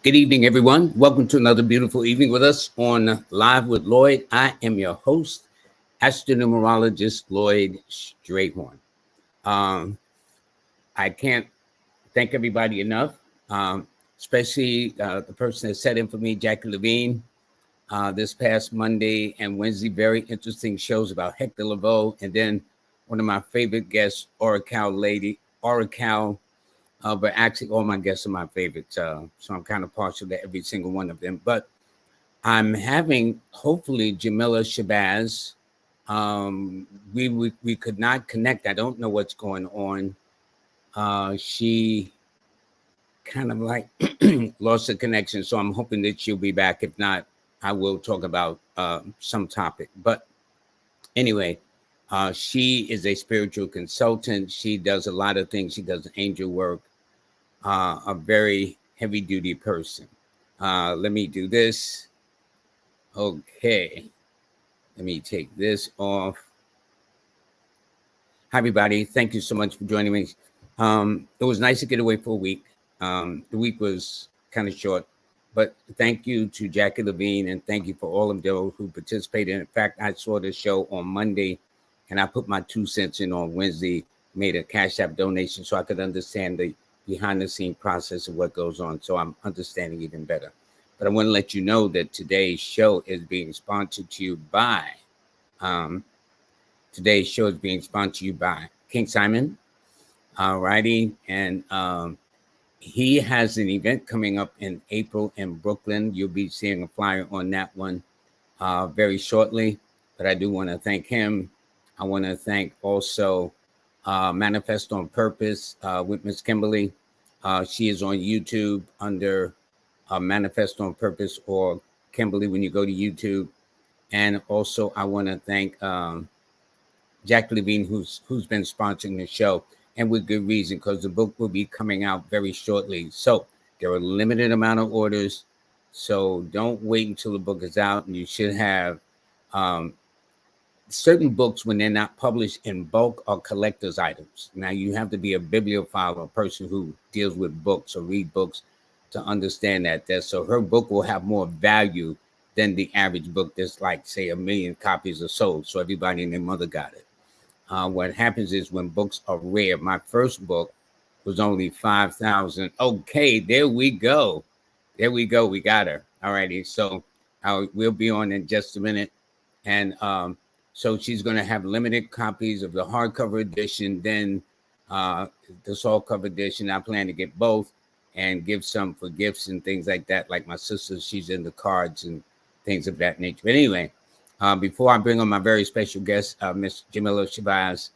Good evening, everyone. Welcome to another beautiful evening with us on Live with Lloyd. I am your host, astronumerologist Lloyd Strayhorn. Um, I can't thank everybody enough, especially the person that set in for me, Jackie Levine, this past Monday and Wednesday. Very interesting shows about Hector Lavoe, and then one of my favorite guests, Oracal. But actually, all my guests are my favorites, so I'm kind of partial to every single one of them. But I'm having hopefully Jamillah Shabazz. We could not connect. I don't know what's going on. She kind of like lost the connection, so I'm hoping that she'll be back. If not, I will talk about some topic. But anyway, she is a spiritual consultant. She does a lot of things. She does angel work. A very heavy duty person. Let me do this. Okay. Let me take this off. Hi, everybody. Thank you so much for joining me. It was nice to get away for a week. The week was kind of short, but thank you to Jackie Levine and thank you for all of those who participated. In fact, I saw the show on Monday and I put my 2 cents in on Wednesday, made a Cash App donation so I could understand the behind the scene process of what goes on. So I'm understanding even better. But I want to let you know that today's show is being sponsored to you by, King Simon. Alrighty. And he has an event coming up in April in Brooklyn. You'll be seeing a flyer on that one very shortly. But I do want to thank him. I want to thank also Manifest on Purpose with Miss Kimberly. She is on YouTube under Manifest on Purpose or Kimberly when you go to YouTube. And also I want to thank Jack Levine, who's been sponsoring the show, and with good reason, because the book will be coming out very shortly. So there are a limited amount of orders. So don't wait until the book is out, and you should have certain books, when they're not published in bulk, are collector's items. Now you have to be a bibliophile, a person who deals with books or read books to understand that. So her book will have more value than the average book that's like, say, 1 million copies are sold. So everybody and their mother got it. What happens is when books are rare, my first book was only 5,000. Okay, there we go. There we go. We got her. All righty. So we'll be on in just a minute. And so she's going to have limited copies of the hardcover edition, then the softcover edition. I plan to get both and give some for gifts and things like that. Like my sister, she's into cards and things of that nature. But anyway, before I bring on my very special guest, Miss Jamillah Shabazz,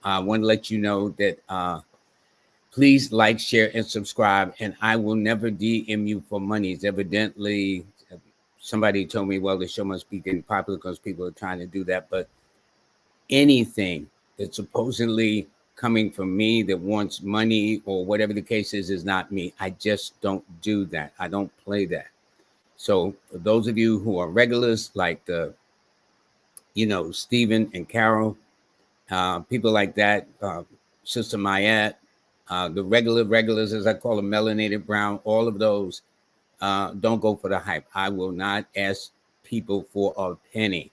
I want to let you know that please like, share, and subscribe. And I will never DM you for monies. Evidently, somebody told me, well, the show must be getting popular because people are trying to do that. But anything that's supposedly coming from me that wants money or whatever the case is not me. I just don't do that. I don't play that. So for those of you who are regulars, like Stephen and Carol, people like that, Sister Mayette, the regulars, as I call them, melanated brown, all of those, don't go for the hype. I will not ask people for a penny.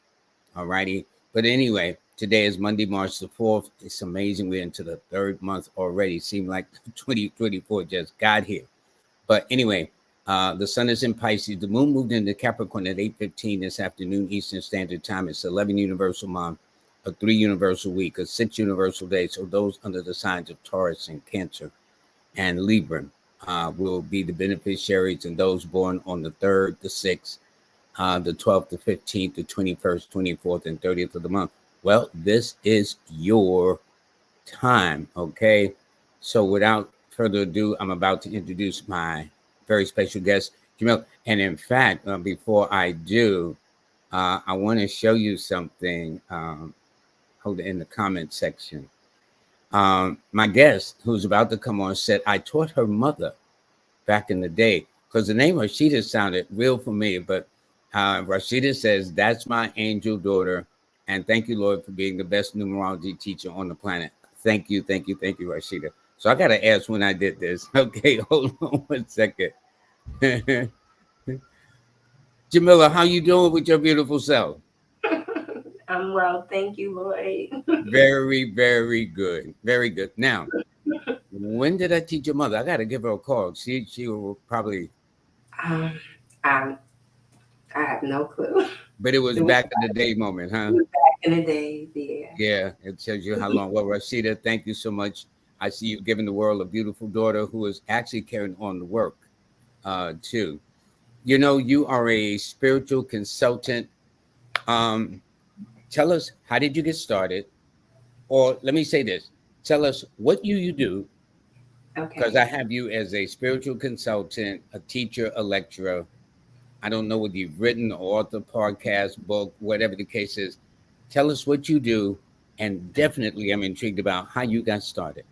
All righty. But anyway, today is Monday, March the 4th. It's amazing. We're into the 3rd month already. Seemed like 2024 just got here. But anyway, the sun is in Pisces. The moon moved into Capricorn at 8:15 this afternoon, Eastern Standard Time. It's 11 universal month, a 3 universal week, a 6 universal day. So those under the signs of Taurus and Cancer and Libra will be the beneficiaries, and those born on the 3rd, the 6th, the 12th, the 15th, the 21st, 24th, and 30th of the month. Well, this is your time, okay? So without further ado, I'm about to introduce my very special guest, Jamillah. And in fact, before I do, I want to show you something. Hold it in the comment section. My guest, who's about to come on, said, I taught her mother back in the day, because the name Rashida sounded real familiar, but Rashida says, that's my angel daughter. And thank you, Lord, for being the best numerology teacher on the planet. Thank you, Rashida. So I got to ask when I did this. Okay, hold on 1 second. Jamillah, how you doing with your beautiful self? I'm well, thank you, Lloyd. Very, very good. Very good. Now, when did I teach your mother? I got to give her a call. She will probably, um, I, I have no clue. but it was It was, back in the day moment, it huh? was back in the days, yeah. Yeah, it tells you how long. Well, Rashida, thank you so much. I see you giving the world a beautiful daughter who is actually carrying on the work, too. You know, you are a spiritual consultant. Um, Tell us, how did you get started? Or let me say this, tell us what you do, because Okay. I have you as a spiritual consultant, a teacher, a lecturer. I don't know whether you've written or author, podcast, book, whatever the case is. Tell us what you do, and definitely I'm intrigued about how you got started.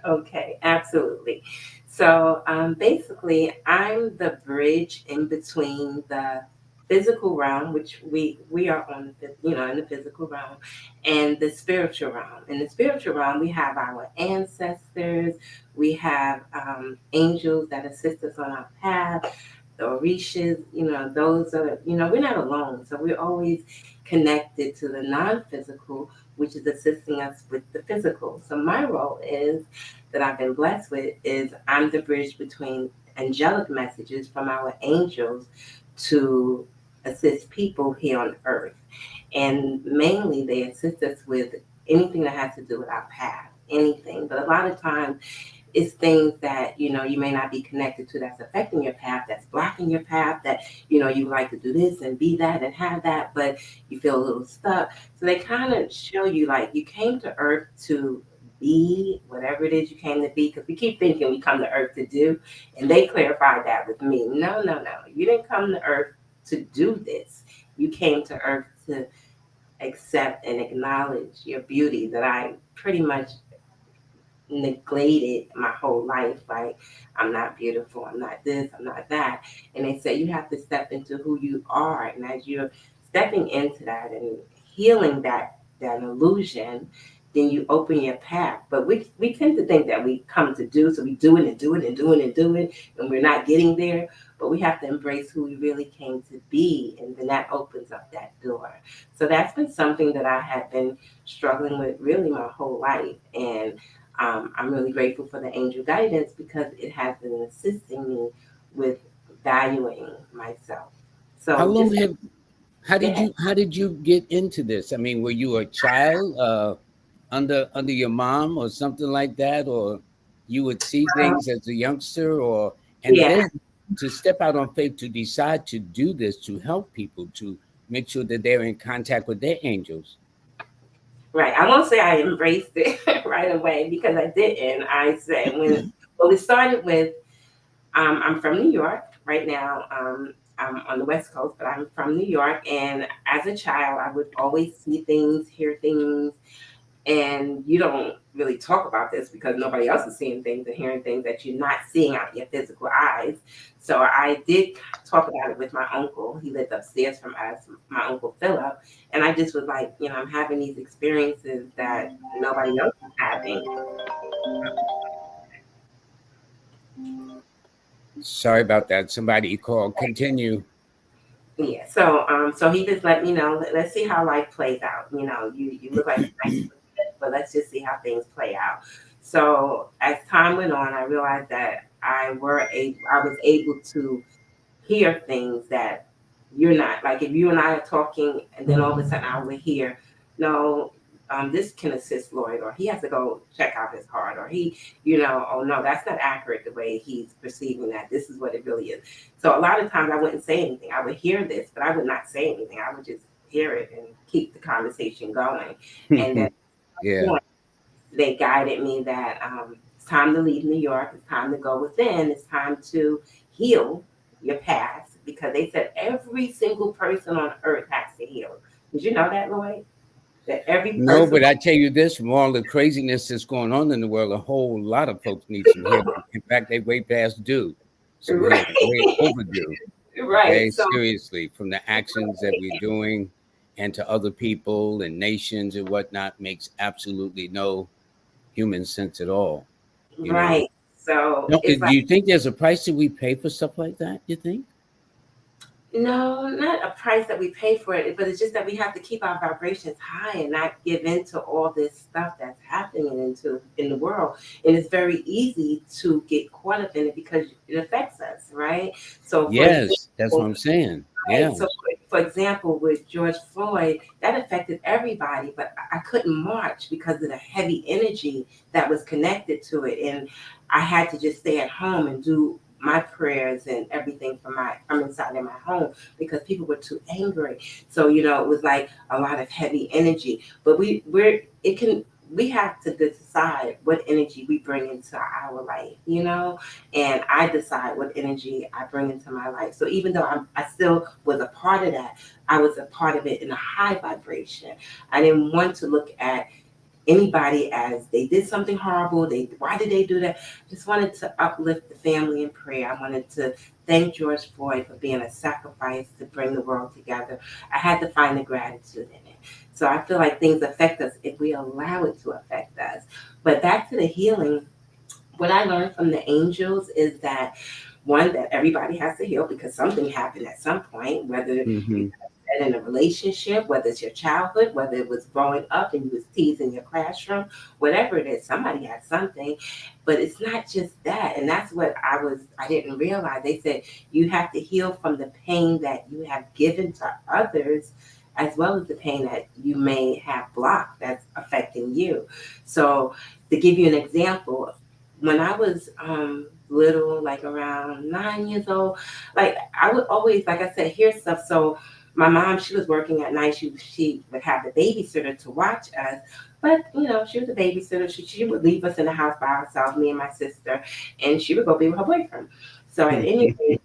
Okay, absolutely. So basically, I'm the bridge in between the physical realm, which we are on the in the physical realm, and the spiritual realm. In the spiritual realm, we have our ancestors, we have angels that assist us on our path, the orishas. Those are we're not alone, so we're always connected to the non-physical, which is assisting us with the physical. So my role is that I've been blessed with is I'm the bridge between angelic messages from our angels to assist people here on earth. And mainly they assist us with anything that has to do with our path, anything. But a lot of times it's things that you may not be connected to that's affecting your path, that's blocking your path, that you like to do this and be that and have that, but you feel a little stuck. So they kind of show you like you came to earth to be whatever it is you came to be, because we keep thinking we come to earth to do, and they clarified that with me. No, no, no, you didn't come to earth to do this. You came to earth to accept and acknowledge your beauty that I pretty much neglected my whole life. Like, I'm not beautiful, I'm not this, I'm not that. And they say you have to step into who you are. And as you're stepping into that and healing that illusion, then you open your path. But we tend to think that we come to do, so we do it and do it and do it and do it, and we're not getting there. But we have to embrace who we really came to be, and then that opens up that door. So that's been something that I have been struggling with really my whole life. And I'm really grateful for the angel guidance because it has been assisting me with valuing myself. How So long just have go ahead. how did you get into this? I mean, were you a child under your mom or something like that, or you would see Um, things as a youngster, or and yeah, then to step out on faith to decide to do this to help people to make sure that they're in contact with their angels. right. I won't say I embraced it right away because I didn't. I said well, it started with I'm from New York right now. I'm on the West Coast, but I'm from New York. And as a child, I would always see things, hear things, and you don't really talk about this because nobody else is seeing things and hearing things that you're not seeing out your physical eyes. So I did talk about it with my uncle. He lived upstairs from us, my uncle Philip, and I just was like, I'm having these experiences that nobody else is having. Sorry about that. Somebody called. Continue. Yeah. So he just let me know. Let's see how life plays out. You look like a nice kid, but let's just see how things play out. So as time went on, I realized that I was able to hear things that you're not. Like if you and I are talking, and then all of a sudden I will hear, no, this can assist Lloyd, or he has to go check out his card, or oh no, that's not accurate the way he's perceiving that. This is what it really is. So a lot of times I wouldn't say anything. I would hear this, but I would not say anything. I would just hear it and keep the conversation going. And at Yeah. some point, they guided me that it's time to leave New York. It's time to go within. It's time to heal your past because they said every single person on earth has to heal. Did you know that, Lloyd? That every No, person. but I tell you this, from all the craziness that's going on in the world, a whole lot of folks need some healing. In fact, they way past due some Right, healing, way overdue. right. Okay, So seriously, from the actions that we're doing and to other people and nations and whatnot makes absolutely no human sense at all, you know. right. So No, it's do like, you think there's a price that we pay for stuff like that? You think? no, not a price that we pay for it, but it's just that we have to keep our vibrations high and not give in to all this stuff that's happening in the world. And it's very easy to get caught up in it because it affects us, right? So for Yes, that's what example, I'm saying. right. Yeah. So, for example, with George Floyd, that affected everybody, but I couldn't march because of the heavy energy that was connected to it, and I had to just stay at home and do my prayers and everything from inside of my home because people were too angry. So it was like a lot of heavy energy. But we have to decide what energy we bring into our life. And I decide what energy I bring into my life. So even though I still was a part of that, I was a part of it in a high vibration. I didn't want to look at anybody as they did something horrible. Why did they do that? Just wanted to uplift the family in prayer. I wanted to thank George Floyd for being a sacrifice to bring the world together. I had to find the gratitude in it. So I feel like things affect us if we allow it to affect us. But back to the healing, what I learned from the angels is that one, that everybody has to heal because something happened at some point, whether you Hmm. got in a relationship, whether it's your childhood, whether it was growing up and you was teased in your classroom, whatever it is, somebody had something. But it's not just that. And that's what I didn't realize. They said you have to heal from the pain that you have given to others as well as the pain that you may have blocked that's affecting you. So to give you an example, when I was little, like around 9 years old, like I would always, like I said, hear stuff. So my mom, she was working at night. She would have the babysitter to watch us. But she was a babysitter. She would leave us in the house by ourselves, me and my sister, and she would go be with her boyfriend. So at any rate,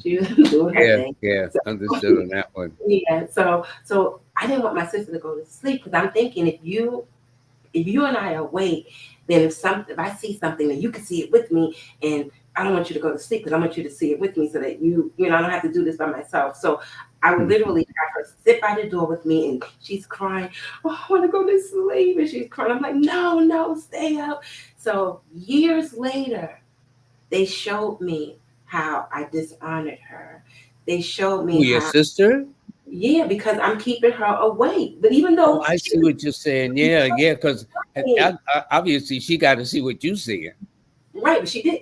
she was doing her Yeah, thing. yeah, So understood on that one. yeah, so I didn't want my sister to go to sleep because I'm thinking if you and I are awake, then if I see something, then you can see it with me, and I don't want you to go to sleep because I want you to see it with me so that I don't have to do this by myself. So I would literally have her sit by the door with me, and she's crying, "Oh, I want to go to sleep," and she's crying. I'm like, "No, no, stay up." So years later, they showed me how I dishonored her. They showed me Who, your how, sister? yeah, because I'm keeping her awake. But even Oh, though I she see what you're saying. Yeah, yeah, because was obviously she got to see what you see. right, but she did.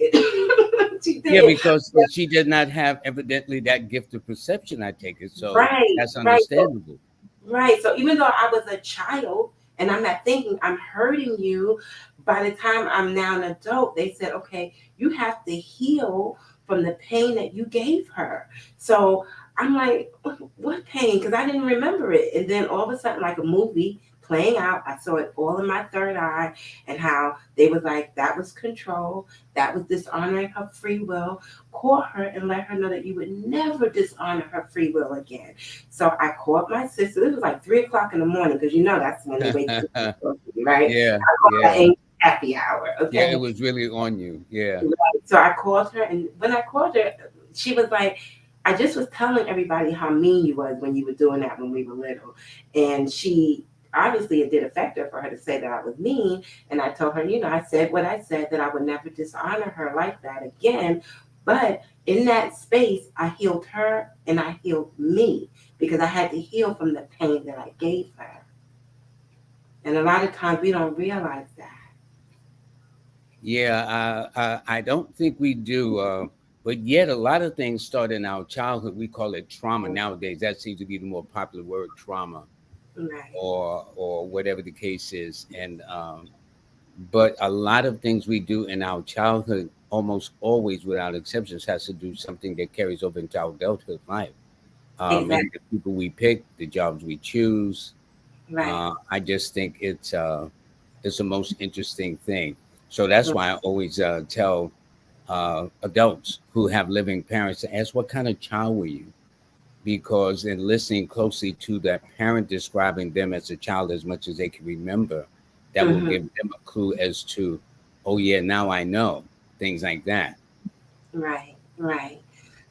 She Yeah, did. because she did not have evidently that gift of perception, I take it. So Right, that's right. So, understandable. right. So even though I was a child and I'm not thinking I'm hurting you, by the time I'm now an adult, they said, okay, you have to heal from the pain that you gave her. So I'm like, what pain? Because I didn't remember it. And then all of a sudden, like a movie playing out, I saw it all in my third eye, and how they was like, that was control, that was dishonoring her free will. Call her and let her know that you would never dishonor her free will again. So I called my sister. It was like 3 o'clock in the morning because that's when they wake up, right? Yeah, I called her yeah, in happy hour, yeah. It okay? was really on you. Yeah. Right. So I called her, and when I called her, she was like, I just was telling everybody how mean you was when you were doing that when we were little. And she obviously, it did affect her for her to say that I was mean. And I told her, I said what I said, that I would never dishonor her like that again. But in that space, I healed her and I healed me because I had to heal from the pain that I gave her. And a lot of times we don't realize that. Yeah, I don't think we do. But yet, a lot of things start in our childhood. We call it trauma nowadays. That seems to be the more popular word, trauma, Right. or whatever the case is. And but a lot of things we do in our childhood, almost always, without exceptions, has to do something that carries over into our adulthood life. Maybe Exactly. the people we pick, the jobs we choose. Right. I just think it's the most interesting thing. So that's Right. why I always tell adults who have living parents to ask, what kind of child were you? Because in listening closely to that parent describing them as a child as much as they can remember, that will Hmm. give them a clue as to, oh yeah, now I know, things like that. Right. Right.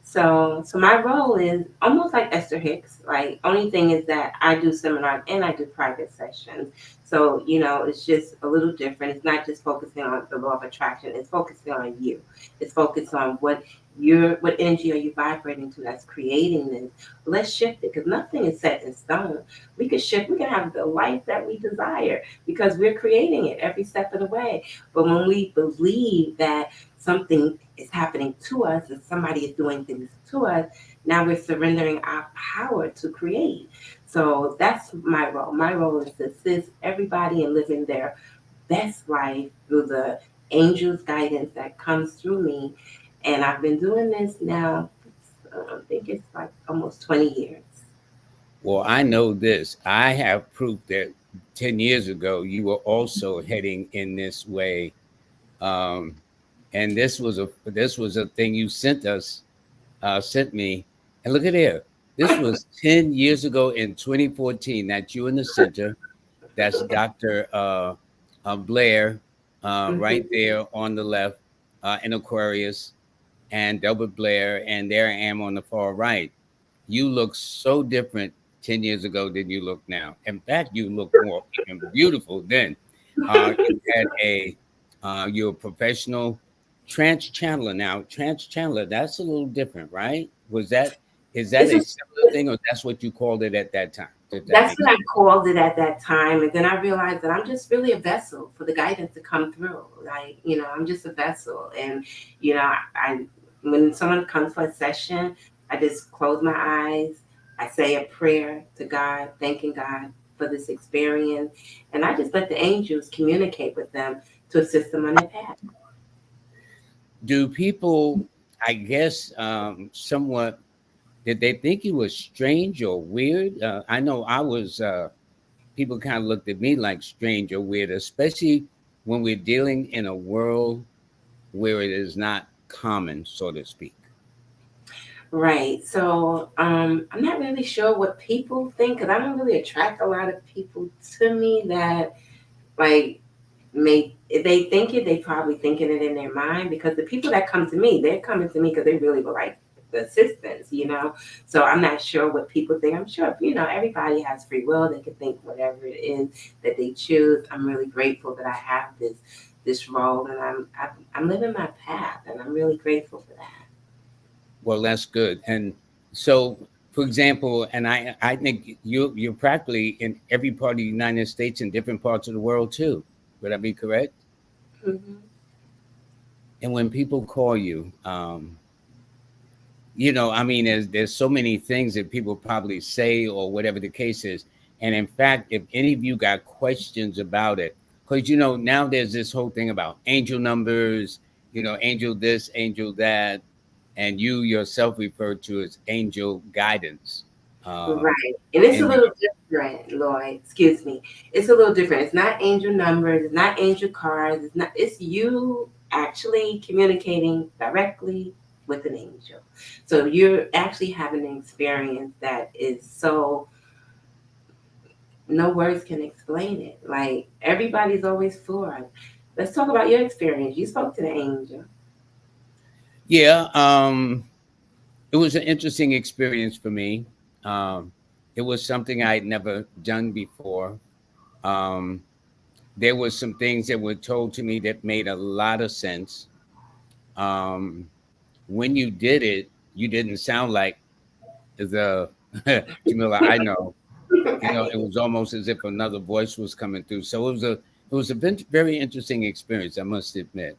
So my role is almost like Esther Hicks. Like, only thing is that I do seminars and I do private sessions. So, it's just a little different. It's not just focusing on the law of attraction. It's focusing on you. It's focused on what energy are you vibrating to that's creating this. Let's shift it, because nothing is set in stone. We can shift. We can have the life that we desire because we're creating it every step of the way. But when we believe that something is happening to us and somebody is doing things to us, now we're surrendering our power to create. So that's my role. My role is to assist everybody in living their best life through the angels' guidance that comes through me. And I've been doing this now, I think it's like almost 20 years. Well, I know this. I have proof that 10 years ago you were also heading in this way. Um, and this was a thing you sent me. And look at here. This was 10 years ago in 2014. That's you in the center. That's Dr. Blair, right Hmm. there on the left, in Aquarius, and Delbert Blair, and there I am on the far right. You look so different 10 years ago than you look now. In fact, you look more even beautiful then. You had you're a professional trance channeler now. Trance channeler, that's a little different, right? Is that It's a a similar thing, or that's what you called it at that time? Did that That's make what I sense? called it at that time. And then I realized that I'm just really a vessel for the guidance to come through. Like, I'm just a vessel. And, I when someone comes for a session, I just close my eyes. I say a prayer to God, thanking God for this experience. And I just let the angels communicate with them to assist them on their path. Do people, I guess, somewhat, did they think you were strange or weird? I know I was. People kind of looked at me like strange or weird, especially when we're dealing in a world where it is not common, so to speak. Right. So I'm not really sure what people think, because I don't really attract a lot of people to me that, like, may if they think it, they probably thinking it in their mind, because the people that come to me, they're coming to me because they really would like the assistance. So I'm not sure what people think. I'm sure, everybody has free will. They can think whatever it is that they choose. I'm really grateful that I have this role, and I'm living my path, and I'm really grateful for that. Well, that's good. And so, for example, and I think you're practically in every part of the United States and different parts of the world too. Would I be correct? Hmm. And when people call you, I mean, there's so many things that people probably say or whatever the case is. And in fact, if any of you got questions about it, because now there's this whole thing about angel numbers, angel this, angel that, and you yourself referred to as angel guidance. Um, Right. And it's a and little different, Lloyd. Excuse me. It's a little different. It's not angel numbers, it's not angel cards, it's you actually communicating directly with an angel. So you're actually having an experience that is so, no words can explain it. Like, everybody's always floored. Let's talk about your experience. You spoke to the angel. yeah, it was an interesting experience for me. Um, it was something I had never done before. Um, there were some things that were told to me that made a lot of sense. Um, when you did it, you didn't sound like the Jamila I know. It was almost as if another voice was coming through. So it was a very interesting experience, I must admit.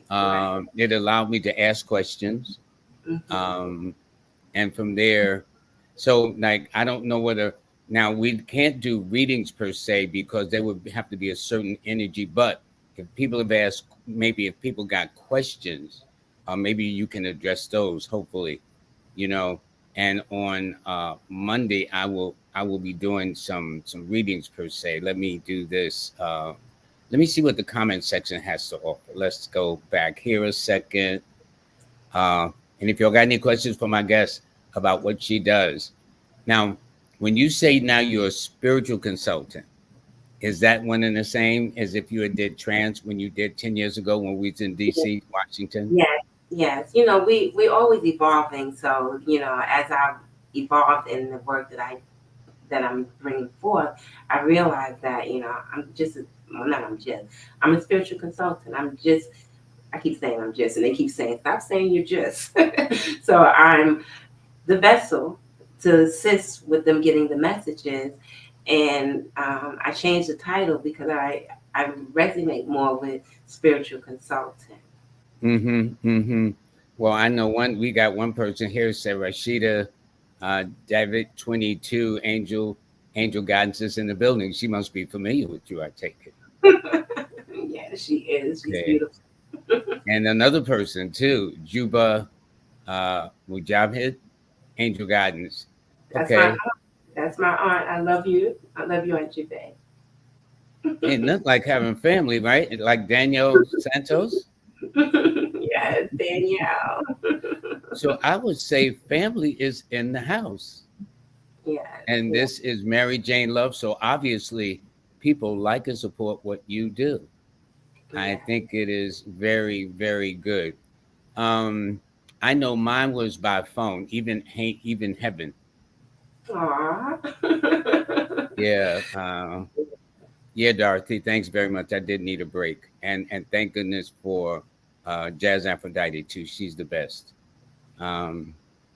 Right. It allowed me to ask questions, Hmm. um, and from there, so like I don't know whether now we can't do readings per se because there would have to be a certain energy. But if people have asked, maybe if people got questions, maybe you can address those. Hopefully, you know. And on Monday, I will be doing some readings per se. Let me do this. Let me see what the comment section has to offer. Let's go back here a second. Uh, and if y'all got any questions for my guest about what she does. Now, when you say now you're a spiritual consultant, is that one and the same as if you had did trance when you did 10 years ago when we was in DC, Washington? Yeah. Yes, we always evolving. So as I've evolved in the work that I'm bringing forth, I realize that I'm just well, not I'm just I'm a spiritual consultant. I keep saying I'm just, and they keep saying stop saying you're just. So I'm the vessel to assist with them getting the messages, and I changed the title because I resonate more with spiritual consultant. Mm-hmm. Well, I know we got one person here said Rashida David 22 Angel Guidance is in the building. She must be familiar with you, I take it. Yeah, she is. She's Okay. beautiful. And another person too, Juba Mujabhid, Angel Guidance. That's my Okay. that's my aunt. I love you. I love you, Aunt Juve. Ain't nothing like having family, right? Like Danielle Santos. Yes, Danielle. So I would say family is in the house. Yes, And yes, this is Mary Jane Love. So obviously, people like and support what you do. I yes. think it is very, very good. Um, I know mine was by phone, even heaven. Aw. Yeah, yeah, Dorothy. Thanks very much. I did need a break, and thank goodness for Jazz Aphrodite too. She's the best. Um,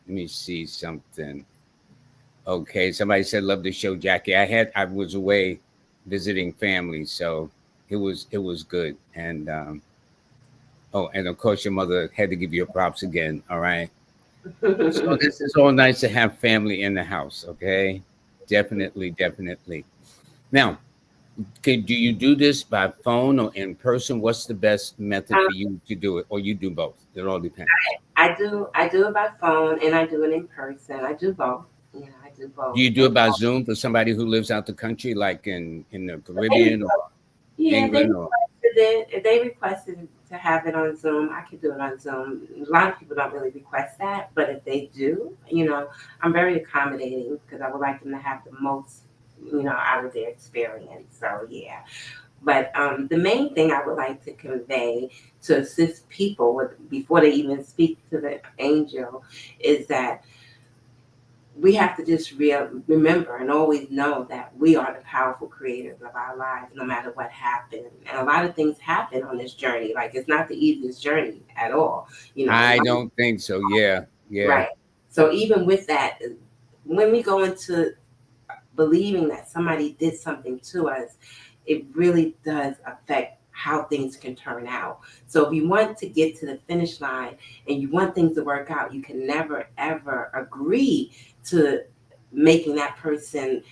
let me see something. Okay, somebody said love the show, Jackie. I was away visiting family, so it was good. And oh, and of course your mother had to give you props again. All right. So this is all nice to have family in the house. Okay, definitely, definitely. Now, do you do this by phone or in person? What's the best method um, for you to do it, or you do both? It all depends. I do it by phone and I do it in person. I do both. I do Do both. you do it by Zoom for somebody who lives out the country, like in the They Caribbean or Yeah, they England, or requested it. If they requested to have it on Zoom, I could do it on Zoom. A lot of people don't really request that, but if they do, I'm very accommodating because I would like them to have the most, out of their experience. So yeah, but the main thing I would like to convey to assist people with before they even speak to the angel is that we have to just remember and always know that we are the powerful creators of our lives, no matter what happens. And a lot of things happen on this journey. Like it's not the easiest journey at all. I don't think so. Yeah, yeah. Right. So even with that, when we go into believing that somebody did something to us, it really does affect how things can turn out. So if you want to get to the finish line and you want things to work out, you can never ever agree to making that person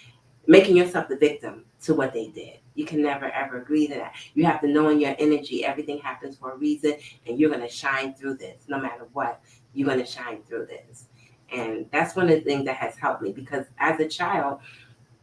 making yourself the victim to what they did. You can never ever agree to that. You have to know in your energy everything happens for a reason and you're gonna shine through this. No matter what, you're gonna shine through this. And that's one of the things that has helped me because as a child,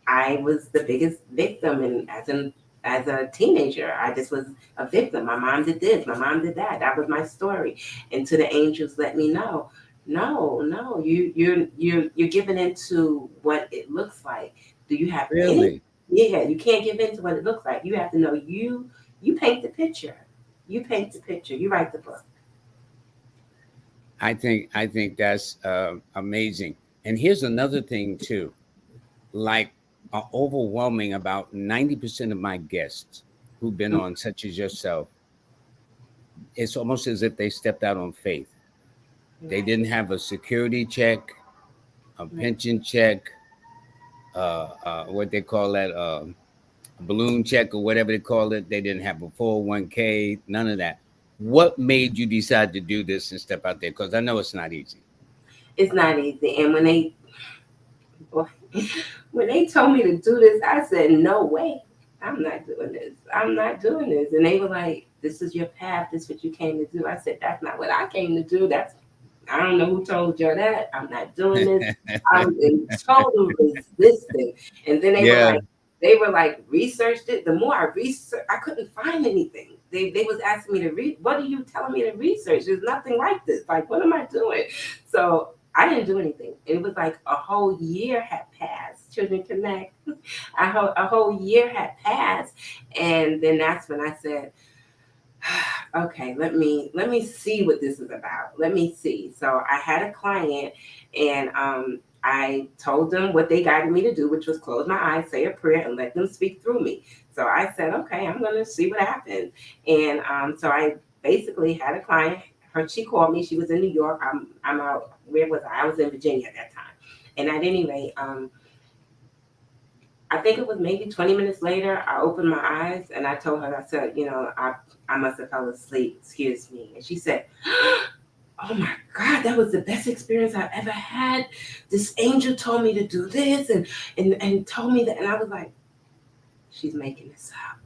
I was the biggest victim, and as a teenager, I just was a victim. My mom did this, my mom did that. That was my story. And to the angels, let me know, no, no, you're giving into what it looks like. Do you have any? Really? Yeah, you can't give in to what it looks like. You have to know you paint the picture. You paint the picture. You write the book. I think that's amazing. And here's another thing too. Like overwhelming about 90% of my guests who've been on, such as yourself, it's almost as if they stepped out on faith. They Right, didn't have a security check, a right. pension check, what they call that, a balloon check or whatever they call it. They didn't have a 401k, none of that. What made you decide to do this and step out there? Because I know it's not easy. It's not easy. And when they told me to do this, I said, no way. I'm not doing this. I'm not doing this. And they were like, this is your path. This is what you came to do. I said, that's not what I came to do. I don't know who told you that. I'm not doing this. I'm in total resistance. And then Yeah, they were like, researched it. The more I researched, I couldn't find anything. They was asking me to read. What are you telling me to research? There's nothing like this. Like, what am I doing? So I didn't do anything. It was like a whole year had passed. Children Connect. A whole year had passed, and then that's when I said, Okay, let me see what this is about. Let me see. So I had a client, and I told them what they guided me to do, which was close my eyes, say a prayer, and let them speak through me. So I said, okay, I'm gonna see what happens. And so I basically had a client. She called me. She was in New York. I'm out. Where was I? I was in Virginia at that time. And at any rate, I think it was maybe 20 minutes later, I opened my eyes and I told her, I said, I must have fell asleep. Excuse me. And she said, oh my God, that was the best experience I've ever had. This angel told me to do this and told me that. And I was like, she's making this up.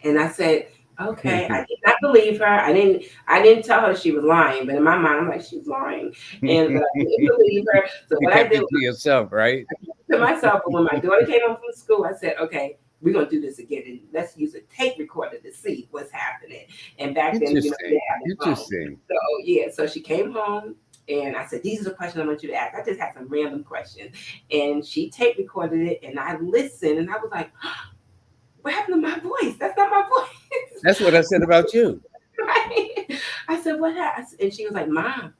And I said, okay, I did not believe her. I didn't tell her she was lying, but in my mind, I'm like, she's lying. And but I didn't believe her. So You what I kept did it to yourself, right? to myself, but when my daughter came home from school, I said, okay, we're gonna do this again, and let's use a tape recorder to see what's happening. And back then, they Interesting. had the phone. Interesting. So yeah, so she came home, and I said, these are the questions I want you to ask. I just had some random questions, and she tape recorded it, and I listened, and I was like, what happened to my voice? That's not my voice. That's what I said about you. Right? I said, what happened? And she was like, Mom,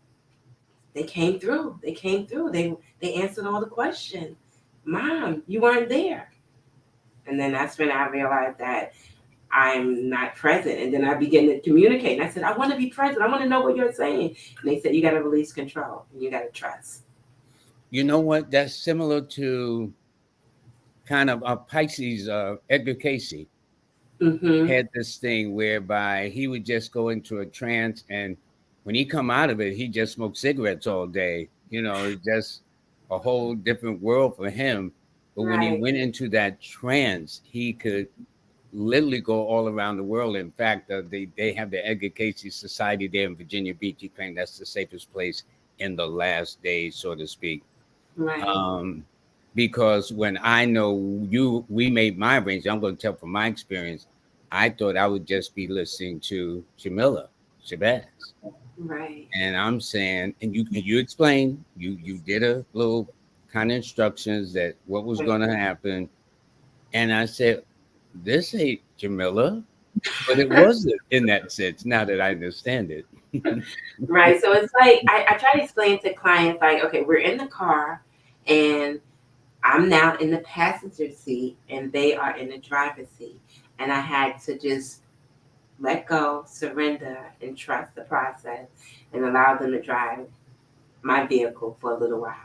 they came through. They came through. They answered all the questions. Mom, you weren't there. And then that's when I realized that I'm not present. And then I began to communicate. And I said, I want to be present. I want to know what you're saying. And they said, you got to release control and you got to trust. You know what? That's similar to kind of Pisces, Edgar Casey Mm-hmm. had this thing whereby he would just go into a trance, and when he come out of it, he just smoked cigarettes all day. It's just a whole different world for him. But when he Right. went into that trance, he could literally go all around the world. In fact, they have the Edgar Casey Society there in Virginia Beach. He claimed that's the safest place in the last days, so to speak. Right. Um, because when I know we made my range, I'm going to tell from my experience, I thought I would just be listening to Jamillah, Shabazz. Right. And I'm saying, and you explained, you did a little kind of instructions that what was going to happen. And I said, this ain't Jamillah, but it wasn't in that sense. Now that I understand it. Right. So it's like I try to explain to clients like, okay, we're in the car and I'm now in the passenger seat and they are in the driver's seat. And I had to just let go, surrender, and trust the process and allow them to drive my vehicle for a little while.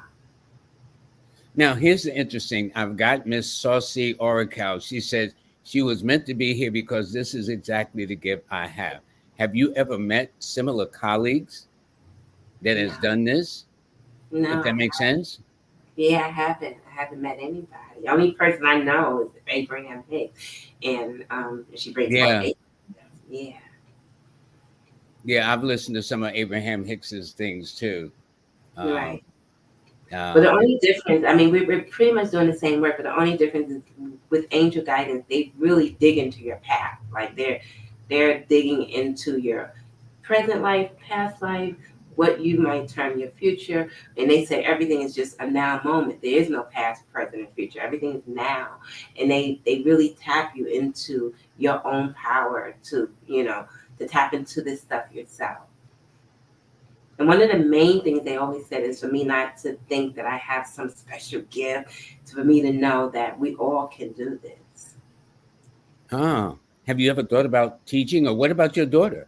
Now, here's the interesting. I've got Miss Saucy Oracle. She says she was meant to be here because this is exactly the gift I have. Have you ever met similar colleagues that No, has done this? If no, that makes sense? yeah, I haven't. I haven't met anybody. The only person I know is Abraham Hicks, and she brings about Yeah. eight. Yeah, Yeah, I've listened to some of Abraham Hicks's things too. Um, right. But the it, only difference, I mean, we're pretty much doing the same work, but the only difference is with angel guidance, they really dig into your path. Like they're digging into your present life, past life, what you might term your future. And they say everything is just a now moment. There is no past, present, and future. Everything is now. And they really tap you into your own power to tap into this stuff yourself. And one of the main things they always said is for me not to think that I have some special gift, for me to know that we all can do this. have you ever thought about teaching, or what about your daughter,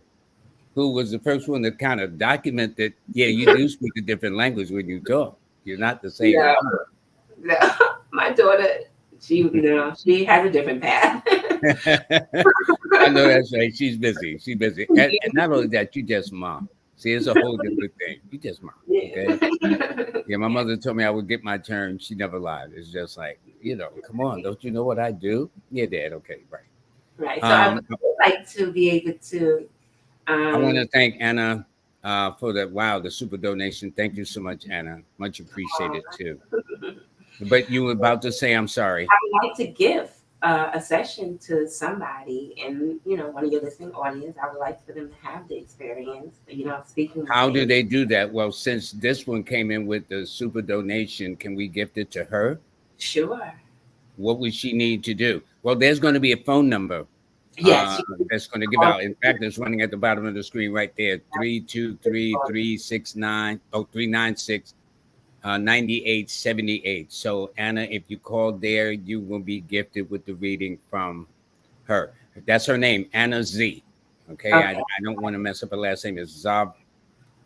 who was the first one to kind of document that? Yeah, you do speak a different language when you talk. You're not the same No, one. no. My daughter, she has a different path. I know that's right. She's busy. She's busy. And not only that, you just mom. See, it's a whole different thing. You just mom. Okay. Yeah. Yeah, my mother told me I would get my turn. She never lied. It's just like, come on, don't you know what I do? Yeah, Dad. Okay, right. Right. So I would Um, like to be able to I want to um thank Anna for that. Wow, the super donation. Thank you so much, Anna. Much appreciated too. But you were about to say, I'm sorry. I would like to give a session to somebody and one of your listening audience. I would like for them to have the experience, speaking with How do angels. they do that? Well, since this one came in with the super donation, can we gift it to her? Sure. What would she need to do? Well, there's going to be a phone number Yes, that's going to give out. In fact, it's running at the bottom of the screen right there. 323-369, 396 9878. So Anna, if you call there, you will be gifted with the reading from her. That's her name, Anna Z. Okay, I okay. don't want to mess up her last name. It's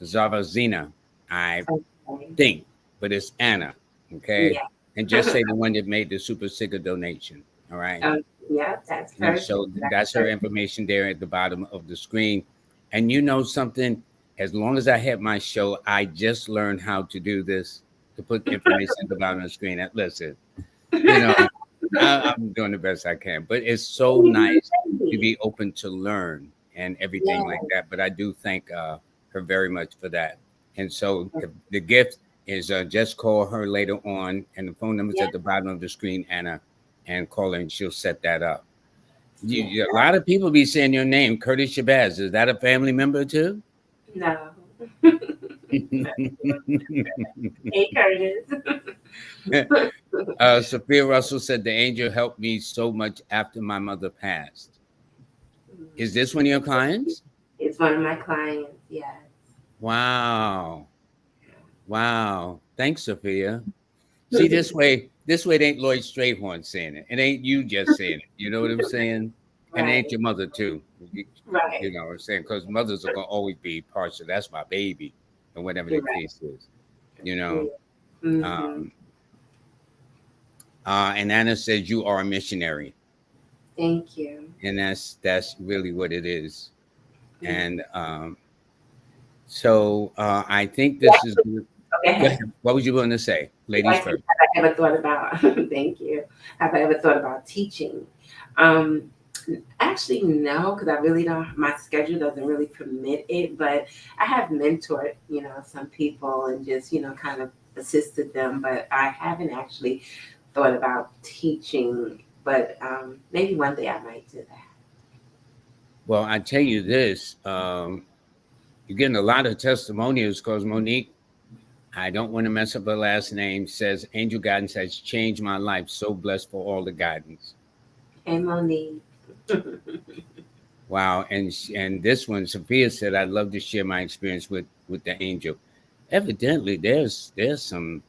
Zavazina, I Okay. think, but it's Anna. Okay, Yeah. and just say the one that made the super sicker donation. All right. Yeah, that's And perfect. so That's that's her perfect. information there at the bottom of the screen. And you know something? As long as I have my show, I just learned how to do this to put information at the bottom of the screen. And listen, you know, I'm doing the best I can, but it's so nice to be open to learn and everything like Yeah. that. But I do thank her very much for that. And so the gift is just call her later on, and the phone number's Yeah. at the bottom of the screen, Anna, and call her, and she'll set that up. Yeah. A lot of people be saying your name, Curtis Shabazz. Is that a family member too? No. Hey, Curtis. Sophia Russell said the angel helped me so much after my mother passed. Is this one of your clients? It's one of my clients. Yes. Wow. Wow. Thanks, Sophia. See, this way it ain't Lloyd Strayhorn saying it. It ain't you just saying it. You know what I'm saying? And it ain't Right. your mother too. You Right. know what I'm saying? Because mothers are gonna always be partial. That's my baby, and whatever the You're right. case is. You Yeah. know. Mm-hmm. Um, and Anna says you are a missionary, Thank you. and that's really what it is. Mm. And so I think Yeah. this is. Go Go ahead. ahead. What was you going to say, ladies Like, have first? I ever thought about? Thank you. Have I ever thought about teaching? Um, Actually, no, because I really don't. My schedule doesn't really permit it. But I have mentored, some people and just, kind of assisted them. But I haven't actually thought about teaching. But maybe one day I might do that. Well, I tell you this, you're getting a lot of testimonials because Monique, I don't want to mess up her last name, says angel guidance has changed my life. So blessed for all the guidance. Hey, Monique. Wow. And this one, Sophia said, I'd love to share my experience with the angel. Evidently, there's some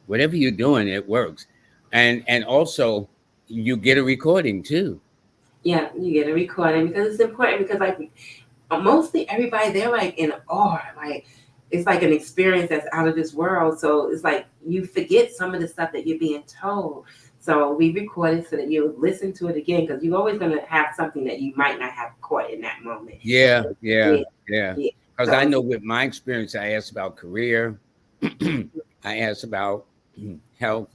whatever you're doing, it works. And also you get a recording too. Yeah, you get a recording because it's important because like mostly everybody they're like in awe, like it's like an experience that's out of this world. So it's like you forget some of the stuff that you're being told. So we record it so that you listen to it again because you're always going to have something that you might not have caught in that moment. Yeah, Yeah, yeah, yeah. yeah. Because I So know with my experience, I asked about career, I asked about health,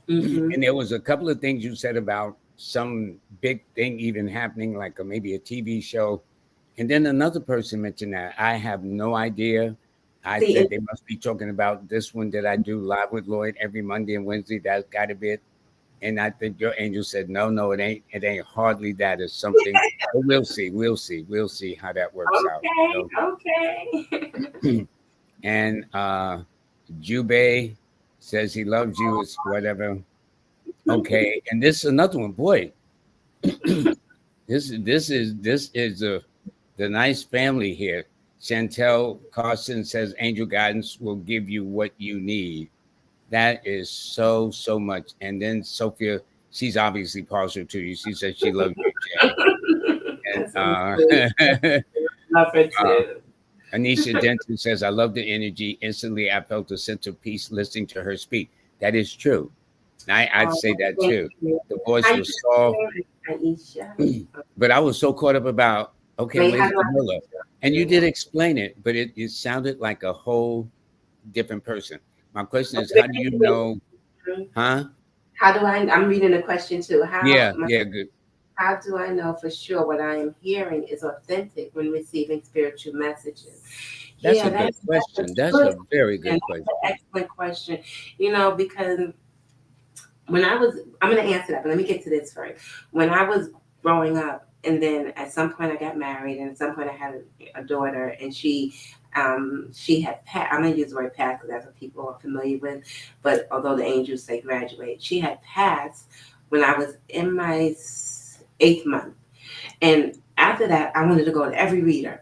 hmm and there was a couple of things you said about some big thing even happening, like maybe a TV show. And then another person mentioned that I have no idea. I see, said they must be talking about this one that I do live with Lloyd every Monday and Wednesday. That's got to be it. And I think your angel said, no, no, it ain't. It ain't hardly that. It's something. But we'll see. We'll see. We'll see how that works out. okay, So, okay. and Jubei says he loves you. It's whatever. Okay. And this is another one. Boy, this is the nice family here. Chantel Carson says angel guidance will give you what you need. That is so much. And then Sophia, she's obviously partial to you. She says she loves you, Jay. That's so sweet. And Love her uh, too. Anisha Denton says, I love the energy. Instantly, I felt a sense of peace listening to her speak. That is true. I'd Oh, say that thank too. you. The voice How you was soft, doing, Aisha? but I was so caught up about, okay, Wait, how where's do I Jamillah? And you do did explain it, but it sounded like a whole different person. My question is, how do you that? know? Huh? How do I? I'm reading the question too. Yeah, yeah, good. How do I know for sure what I am hearing is authentic when receiving spiritual messages? That's Yeah, a good that's question. a That's good a very question. good That's an question. excellent question. Because when I was, I'm going to answer that, but let me get to this first. When I was growing up, and then at some point I got married, and at some point I had a daughter, and she had passed. I'm going to use the word passed because that's what people are familiar with. But although the angels say graduate, she had passed when I was in my eighth month. And after that, I wanted to go to every reader.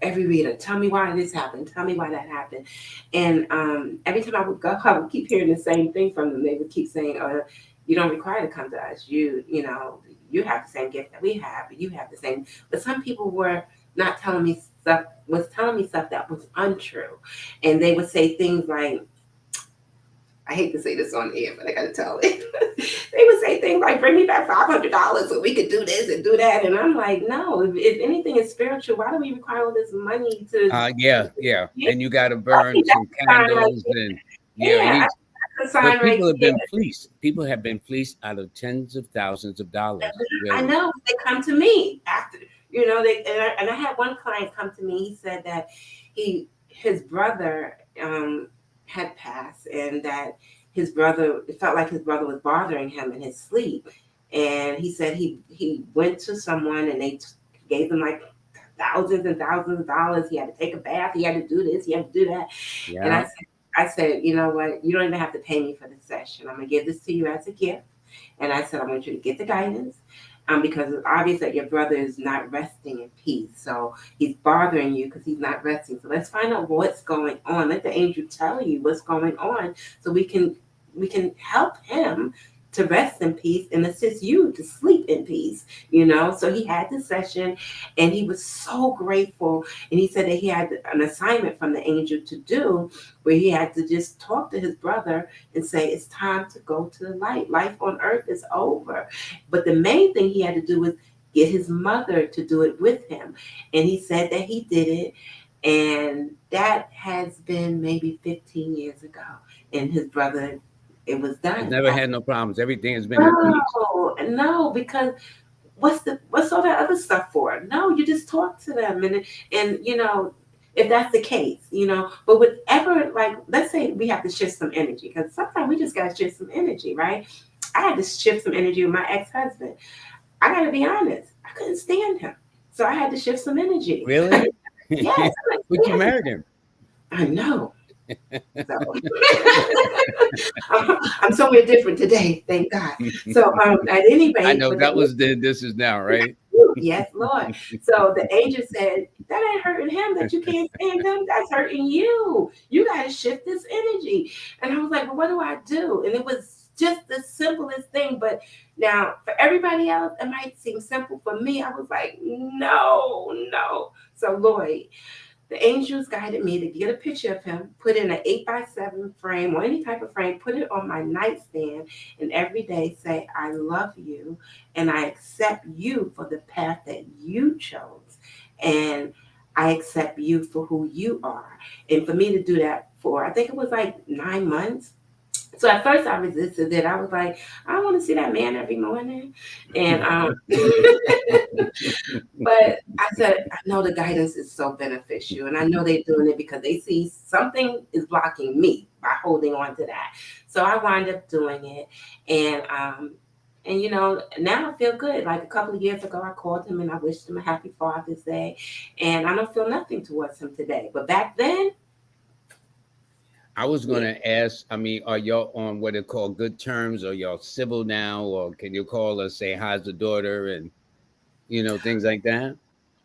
Tell me why this happened. Tell me why that happened. And every time I would go, I would keep hearing the same thing from them. They would keep saying, you don't require to come to us. You have the same gift that we have. You have the same. But some people were not telling me stuff, was telling me stuff that was untrue. And they would say things like, I hate to say this on air, but I got to tell it. They would say things like, "Bring me back $500, so we could do this and do that." And I'm like, "No. If anything is spiritual, why do we require all this money to?" Yeah, yeah. Yeah, And you got to I burn think that's some a sign right candles, there. and yeah, Yeah, you need. that's a But sign right people have there. been fleeced. People have been fleeced out of tens of thousands of dollars. I Really. know they come to me after, they and I had one client come to me. He said that his brother had passed, and that his brother, it felt like his brother was bothering him in his sleep. And he said he went to someone and they gave him like thousands and thousands of dollars. He had to take a bath. He had to do this. He had to do that. And Yeah. I said, you know what? You don't even have to pay me for this session. I'm gonna give this to you as a gift. And I said, I want you to get the guidance. Because it's obvious that your brother is not resting in peace. So he's bothering you because he's not resting. So let's find out what's going on. Let the angel tell you what's going on, so we can help him to rest in peace and assist you to sleep in peace. So he had this session, and he was so grateful. And he said that he had an assignment from the angel to do, where he had to just talk to his brother and say, it's time to go to the light. Life on earth is over. But the main thing he had to do was get his mother to do it with him. And he said that he did it. And that has been maybe 15 years ago. And his brother, it was He's done. never had no problems. Everything has been in peace. No, because what's all that other stuff for? No, you just talk to them, and if that's the case, but whatever, like, let's say we have to shift some energy, because sometimes we just gotta shift some energy, right? I had to shift some energy with my ex-husband. I gotta be honest, I couldn't stand him, so I had to shift some energy. Really? Yes, I But couldn't you stand him. married him. I know. So I'm somewhere different today, thank God. So at any I rate, know but the that was the this is now, right? yes, Lord. So the angel said, that ain't hurting him, that you can't stand him. That's hurting you. You got to shift this energy. And I was like, well, what do I do? And it was just the simplest thing. But now, for everybody else, it might seem simple. For me, I was like, no, no. So, Lloyd, the angels guided me to get a picture of him, put in an 8x7 frame or any type of frame, put it on my nightstand, and every day say, I love you and I accept you for the path that you chose. And I accept you for who you are. And for me to do that for, I think it was like 9 months. So at first I resisted it. I was like, I don't want to see that man every morning. And but I said, I know the guidance is so beneficial, and I know they're doing it because they see something is blocking me by holding on to that. So I wind up doing it, and now I feel good. Like a couple of years ago, I called him and I wished him a happy Father's Day, and I don't feel nothing towards him today. But back then, I was yeah. gonna ask, I mean, are y'all on what they call good terms, or y'all civil now, or can you call us, say how's the daughter, and things like that?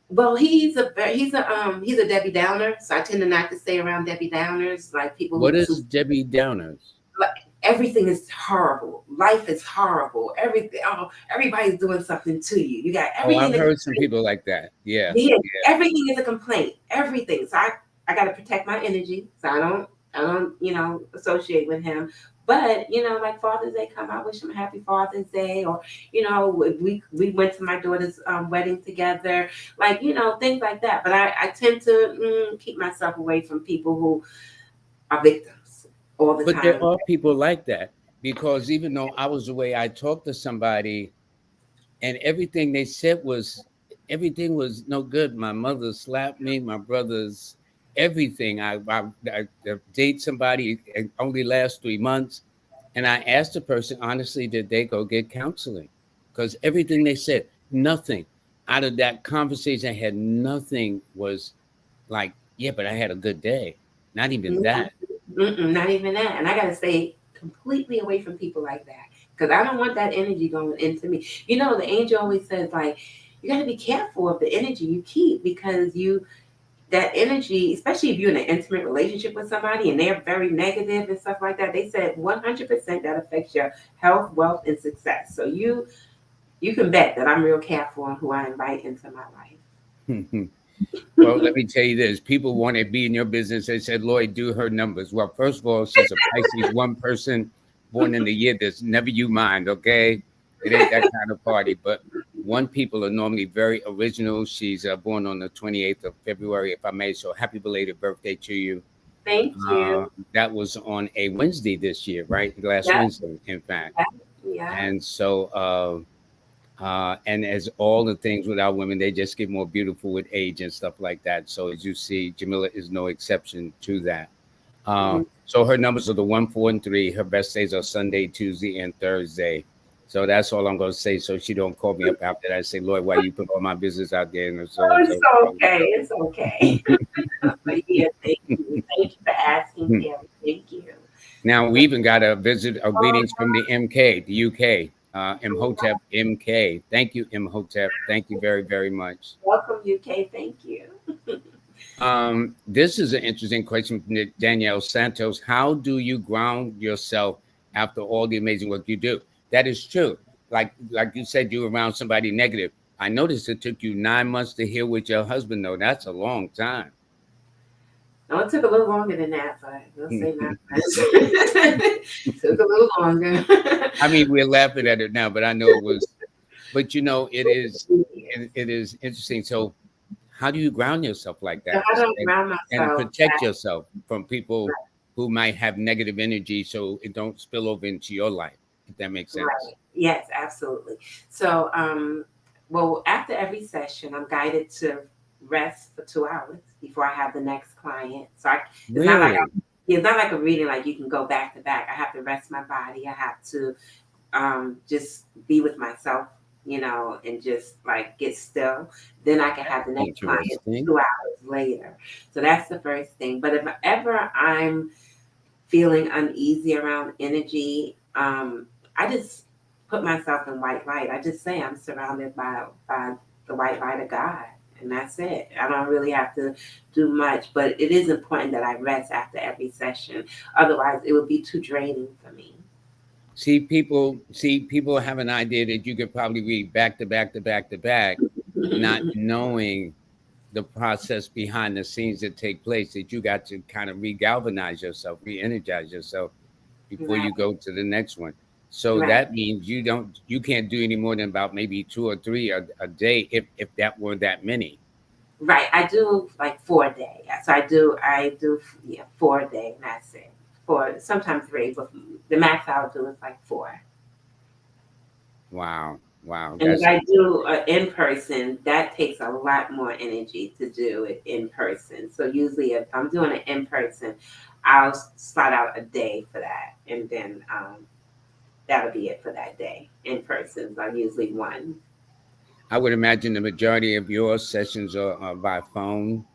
Well, he's a Debbie Downer, so I tend to not to stay around Debbie Downers, like people What who is Debbie Downers? like everything is horrible. Life is horrible. Everything. Oh, everybody's doing something to you. You got Oh, everything I've to heard some complain. people like that. Yeah, Yeah, yeah. everything is a complaint. Everything. So I got to protect my energy. So I don't associate with him. But like Father's Day come, I wish him a happy Father's Day. Or we went to my daughter's wedding together. Like things like that. But I tend to keep myself away from people who are victims all the But there time. are people like that, because even though I was away, I talked to somebody, and everything was no good. My mother slapped me, my brothers, everything. I date somebody, it only lasts 3 months, and I asked the person honestly, did they go get counseling? Because everything they said, nothing out of that conversation I had, nothing was like, yeah, but I had a good day. Not even that. Not even that. And I got to stay completely away from people like that because I don't want that energy going into me. The angel always says, like, you got to be careful of the energy you keep, because that energy, especially if you're in an intimate relationship with somebody and they're very negative and stuff like that, they said 100% that affects your health, wealth, and success. So you can bet that I'm real careful on who I invite into my life. Well, let me tell you this. People want to be in your business. They said, Lloyd, do her numbers. Well, first of all, she's a Pisces one person born in the year that's never you mind, okay? It ain't that kind of party. But one people are normally very original. She's born on the 28th of February, if I may. So happy belated birthday to you. Thank you. That was on a Wednesday this year, right? Last Yeah, Wednesday, in fact. yeah. And so, and as all the things with our women, they just get more beautiful with age and stuff like that. So as you see, Jamillah is no exception to that. Mhm. So her numbers are the 1, 4, and 3. Her best days are Sunday, Tuesday, and Thursday. So that's all I'm going to say. So she don't call me up after that and say, Lloyd, why you put all my business out there and so Oh, and it's so. okay. It's okay. But yeah, thank you. Thank you for asking, Carrie. Thank you. Now we even got a visit of Oh, greetings from the MK, the UK, Imhotep MK. Thank you, Imhotep. Thank you very, very much. welcome, UK. Thank you. This is an interesting question from Danielle Santos. How do you ground yourself after all the amazing work you do? That is true. Like you said, you were around somebody negative. I noticed it took you 9 months to heal with your husband, though. That's a long time. No, it took a little longer than that, but we'll say 9 months. Took a little longer. I mean, we're laughing at it now, but I know it was. But you know, it is interesting. So, how do you ground yourself like So that I don't ground and myself. protect yourself from people who might have negative energy, so it don't spill over into your life? If that makes sense. Right. Yes, absolutely. So, well, after every session, I'm guided to rest for 2 hours before I have the next client. It's not like Really? it's not like a reading like you can go back to back. I have to rest my body. I have to just be with myself, and just like get still. Then I can have the next client Interesting. 2 hours later. So that's the first thing. But if ever I'm feeling uneasy around energy, I just put myself in white light. I just say I'm surrounded by the white light of God, and that's it. I don't really have to do much, but it is important that I rest after every session. Otherwise, it would be too draining for me. See, people have an idea that you could probably read back to back to back to back, not knowing the process behind the scenes that take place, that you got to kind of regalvanize yourself, re-energize yourself before Right, you go to the next one. So right, that means you can't do any more than about maybe two or three a day, if that were that many. right. I do like 4 day. So I do, yeah, 4 day, and that's it. Four, sometimes three, but the max I'll do is like four. Wow, And if I do in person, that takes a lot more energy to do it in person. So usually, if I'm doing it in person, I'll slot out a day for that, and then that'll be it for that day. In person, so I usually one. I would imagine the majority of your sessions are by phone.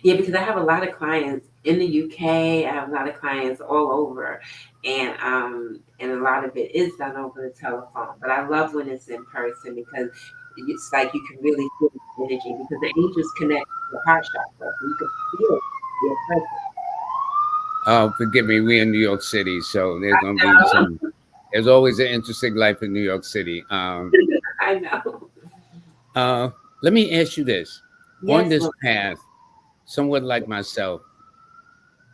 Yeah, because I have a lot of clients in the UK. I have a lot of clients all over, and a lot of it is done over the telephone. But I love when it's in person because it's like you can really feel the energy because the angels connect to the heart chakra. You can feel their presence. Oh, forgive me, we're in New York City, so there's gonna be some. There's always an interesting life in New York City. I know. Uh, Let me ask you this: on Yes, this Lord. path, somewhat like myself,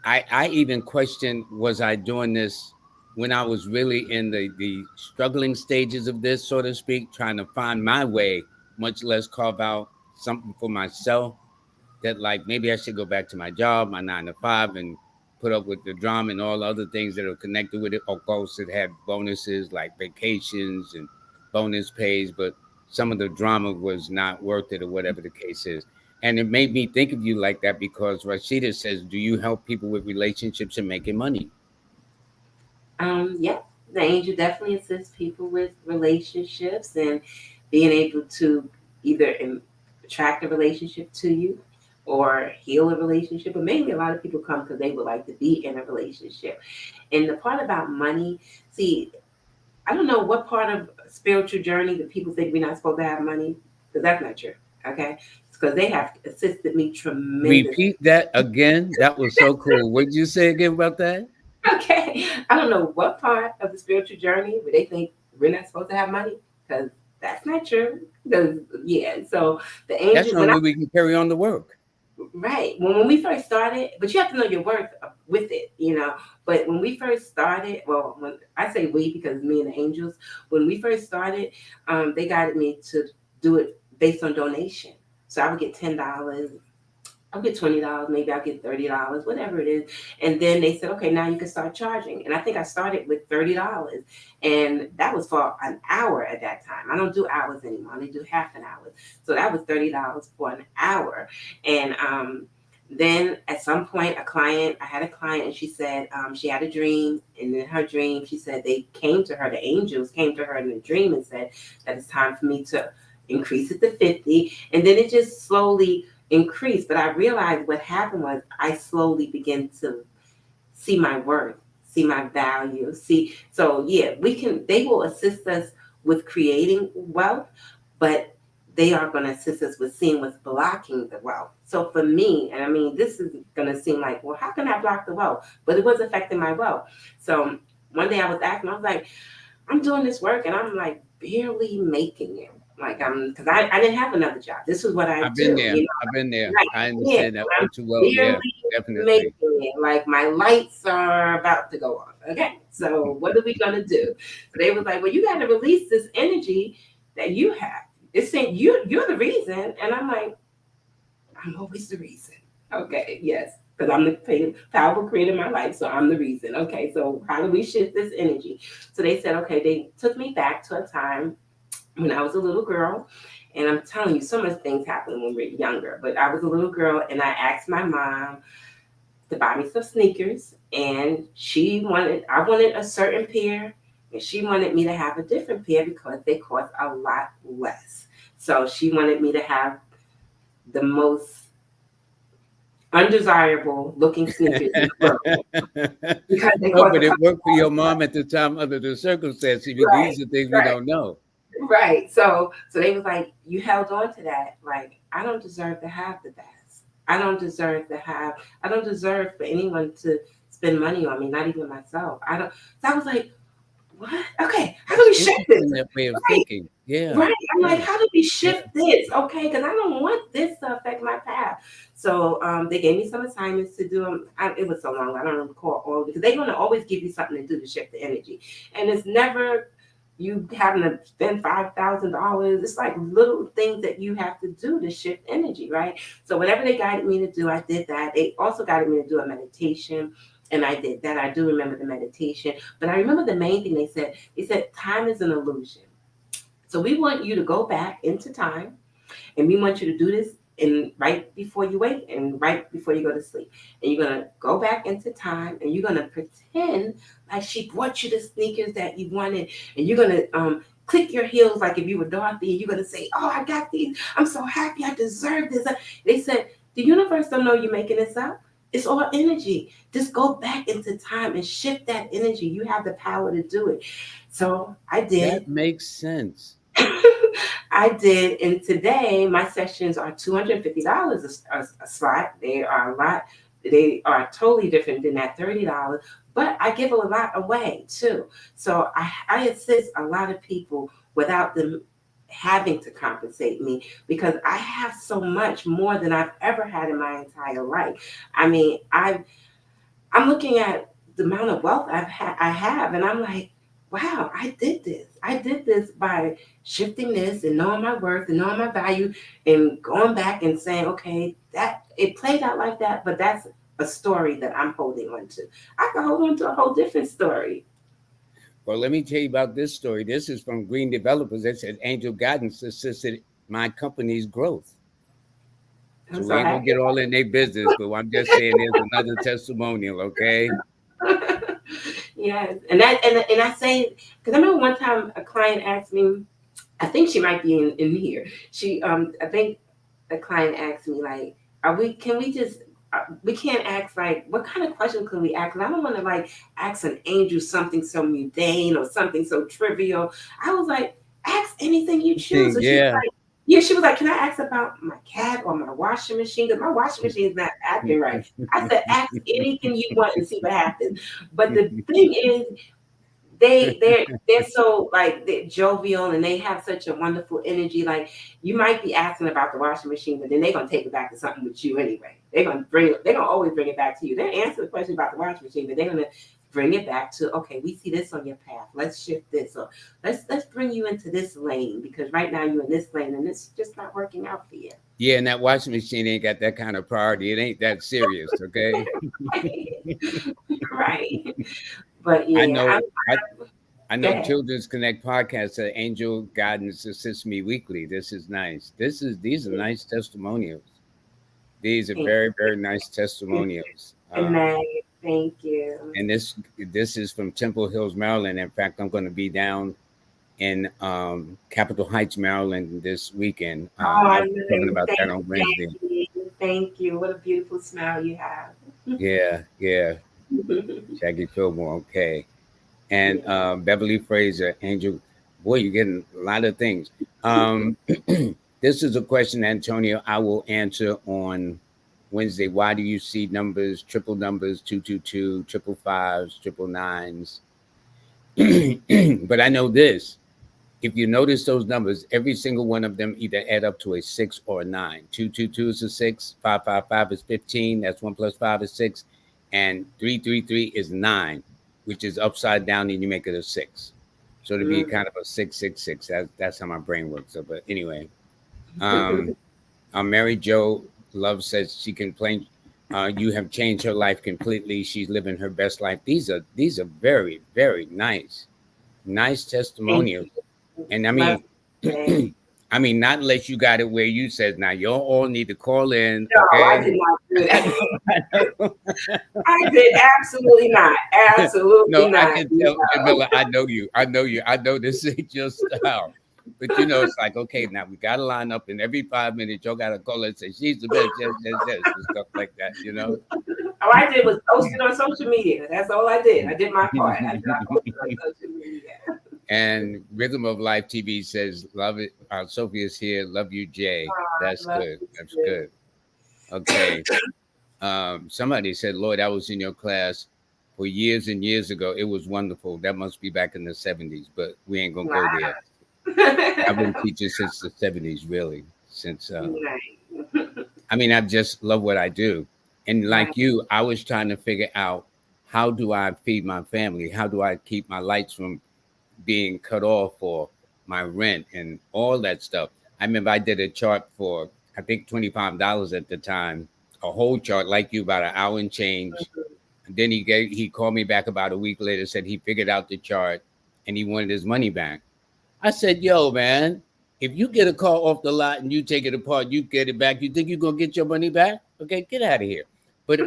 I even questioned, was I doing this when I was really in the struggling stages of this, so to speak, trying to find my way, much less carve out something for myself, that like maybe I should go back to my job, my 9 to 5, and put up with the drama and all the other things that are connected with it. Of course, it had bonuses like vacations and bonus pays, but some of the drama was not worth it or whatever the case is. And it made me think of you like that because Rashida says, do you help people with relationships and making money? Yeah, the angel definitely assists people with relationships and being able to either attract a relationship to you or heal a relationship. But mainly, a lot of people come because they would like to be in a relationship. And the part about money, see, I don't know what part of spiritual journey that people think we're not supposed to have money. because that's not true. Okay, because they have assisted me tremendously. Repeat that again. That was so cool. What did you say again about that? Okay, I don't know what part of the spiritual journey where they think we're not supposed to have money, because that's not true. Because yeah, so the That's angel the when only way we can carry on the work. right. When we first started, but you have to know your worth with it, you know. But when we first started, well, when I say we because me and the angels, when we first started, they guided me to do it based on donation. So I would get $10, I'll get $20, maybe I'll get $30, whatever it is. And then they said, okay, now you can start charging. And I think I started with $30. And that was for an hour at that time. I don't do hours anymore. I only do half an hour. So that was $30 for an hour. And then at some point, I had a client, and she said she had a dream. And in her dream, she said they came to her, the angels came to her in a dream and said that it's time for me to increase it to 50. And then it just slowly increased. But I realized what happened was I slowly began to see my worth, see my value, see. So yeah, they will assist us with creating wealth, but they are going to assist us with seeing what's blocking the wealth. So for me, and I mean, this is going to seem like, well, how can I block the wealth? But it was affecting my wealth. So one day I was asking, I was like, I'm doing this work and I'm like barely making it. Like because I didn't have another job. This is what I I've been do, there. you know. I've been there. Like, I yeah, understand that but all I'm too well. Yeah, barely making definitely. it. Like my lights are about to go off. Okay, so what are we gonna do? So they was like, well, you got to release this energy that you have. It's saying you're the reason, and I'm like, I'm always the reason. Okay, yes, because I'm the powerful creator of my life, so I'm the reason. Okay, so how do we shift this energy? So they said, okay, they took me back to a time when I was a little girl. And I'm telling you, so much things happen when we're younger. But I was a little girl, and I asked my mom to buy me some sneakers, and I wanted a certain pair, and she wanted me to have a different pair because they cost a lot less. So she wanted me to have the most undesirable looking sneakers in the world because they No, cost a but it couple worked for your dollars mom at the time under the circumstances. less. These are things we Right, don't know. right. So they was like, you held on to that. Like, I don't deserve to have the best. I don't deserve to have. I don't deserve for anyone to spend money on me, not even myself. I don't. So I was like, what? Okay, how do That's we shift this? interesting, that way of Right, thinking. Yeah, right. I'm like, yeah, how do we yeah. shift this? Okay, because I don't want this to affect my path. So they gave me some assignments to do. It was so long, I don't recall all because they're going to always give you something to do to shift the energy, and it's never you having to spend $5,000. It's like little things that you have to do to shift energy, right? So whatever they guided me to do, I did that. They also guided me to do a meditation. And I did that. I do remember the meditation. But I remember the main thing they said. They said time is an illusion. So we want you to go back into time, and we want you to do this in right before you wake and right before you go to sleep. And you're gonna go back into time, and you're gonna pretend like she brought you the sneakers that you wanted, and you're gonna click your heels like if you were Dorothy, and you're gonna say, "Oh, I got these. I'm so happy. I deserve this." They said the universe don't know you're making this up. It's all energy. Just go back into time and shift that energy. You have the power to do it. So I did. That makes sense. I did, and today my sessions are $250 a slot. They are a lot. They are totally different than that $30, but I give a lot away too. So I assist a lot of people without them having to compensate me because I have so much more than I've ever had in my entire life. I mean, I'm looking at the amount of wealth I have, and I'm like, wow, I did this. I did this by shifting this and knowing my worth and knowing my value and going back and saying, okay, that it played out like that, but that's a story that I'm holding on to. I can hold on to a whole different story. Well, let me tell you about this story. This is from Green Developers. They said Angel Guidance assisted my company's growth. I'm So so we ain't gonna happy. get all in their business, but I'm just saying there's another testimonial, okay? Yes, and I say because I remember one time a client asked me, I think she might be in here. She I think a client asked me like, "Are we? Can we just? We can't ask like what kind of question can we ask? 'Cause I don't want to like ask an angel something so mundane or something so trivial. I was like, ask anything you choose. So she was Yeah. like. Yeah, she was like, "Can I ask about my cat or my washing machine? Because my washing machine is not acting right." I said, "Ask anything you want and see what happens." But the thing is, they're so like they're jovial and they have such a wonderful energy. Like you might be asking about the washing machine, but then they're gonna take it back to something with you anyway. They're gonna always bring it back to you. They answer the question about the washing machine, but they're gonna bring it back to, okay, we see this on your path. Let's shift this, or let's bring you into this lane because right now you're in this lane and it's just not working out for you. Yeah, and that washing machine ain't got that kind of priority. It ain't that serious, okay? Right. But I yeah, know. I, I go know ahead. Children's Connect podcast said Angel Guidance assists me weekly. This is nice. These are nice testimonials. These are Thank very, very nice testimonials. you. Nice. Thank you. And this is from Temple Hills, Maryland. In fact, I'm going to be down in Capitol Heights, Maryland this weekend. Oh, I'll I be talking know. about Thank that on you, Wednesday. Jackie. Thank you. What a beautiful smile you have. Yeah, yeah. Jackie Fillmore, okay. And Yeah. Beverly Fraser, Angel. Boy, you're getting a lot of things. Um, this is a question, Antonio, I will answer on Wednesday. Why do you see numbers, triple numbers, 222, triple fives, triple nines? But I know this. If you notice those numbers, every single one of them either add up to a six or a nine. 222 is a six, 555 is 15, that's one plus five is six, and 333 is nine, which is upside down, and you make it a six. So to be Mhm. kind of a 666, that's how my brain works. So, but anyway, um, Mary Jo Love says she can play. You have changed her life completely. She's living her best life. These are very, very nice Thank testimonials. you. And I Love mean, you. I mean, not unless you got it where you said, now you all need to call in, No, I okay? did not do I that. know, I know. I did absolutely not. No, Absolutely I not. can tell, No. Jamila, I know you. I know you. I know this ain't your style. But you know, it's like, okay, now we got to line up, and every 5 minutes, y'all got to call and say, she's the best, yes, yes, yes, and stuff like that, you know? All I did was post it on social media. That's all I did. I did my part. I posted on social media. And Rhythm of Life TV says, love it. Sophia's here. Love you, Jay. I That's love good. you That's too. good. Okay. Somebody said, Lloyd, I was in your class for years and years ago. It was wonderful. That must be back in the 70s, but we ain't gonna go there. I've been Wow. teaching since the 70s, really. Since Right. I mean, I just love what I do. And Right. like you, I was trying to figure out, how do I feed my family? How do I keep my lights from being cut off, or my rent and all that stuff? I remember I did a chart for, I think, $25 at the time, a whole chart like you, about an hour and change. And then he called me back about a week later, said he figured out the chart and he wanted his money back. I said, yo, man, if you get a car off the lot and you take it apart, you get it back, you think you're gonna get your money back? Okay, get out of here. But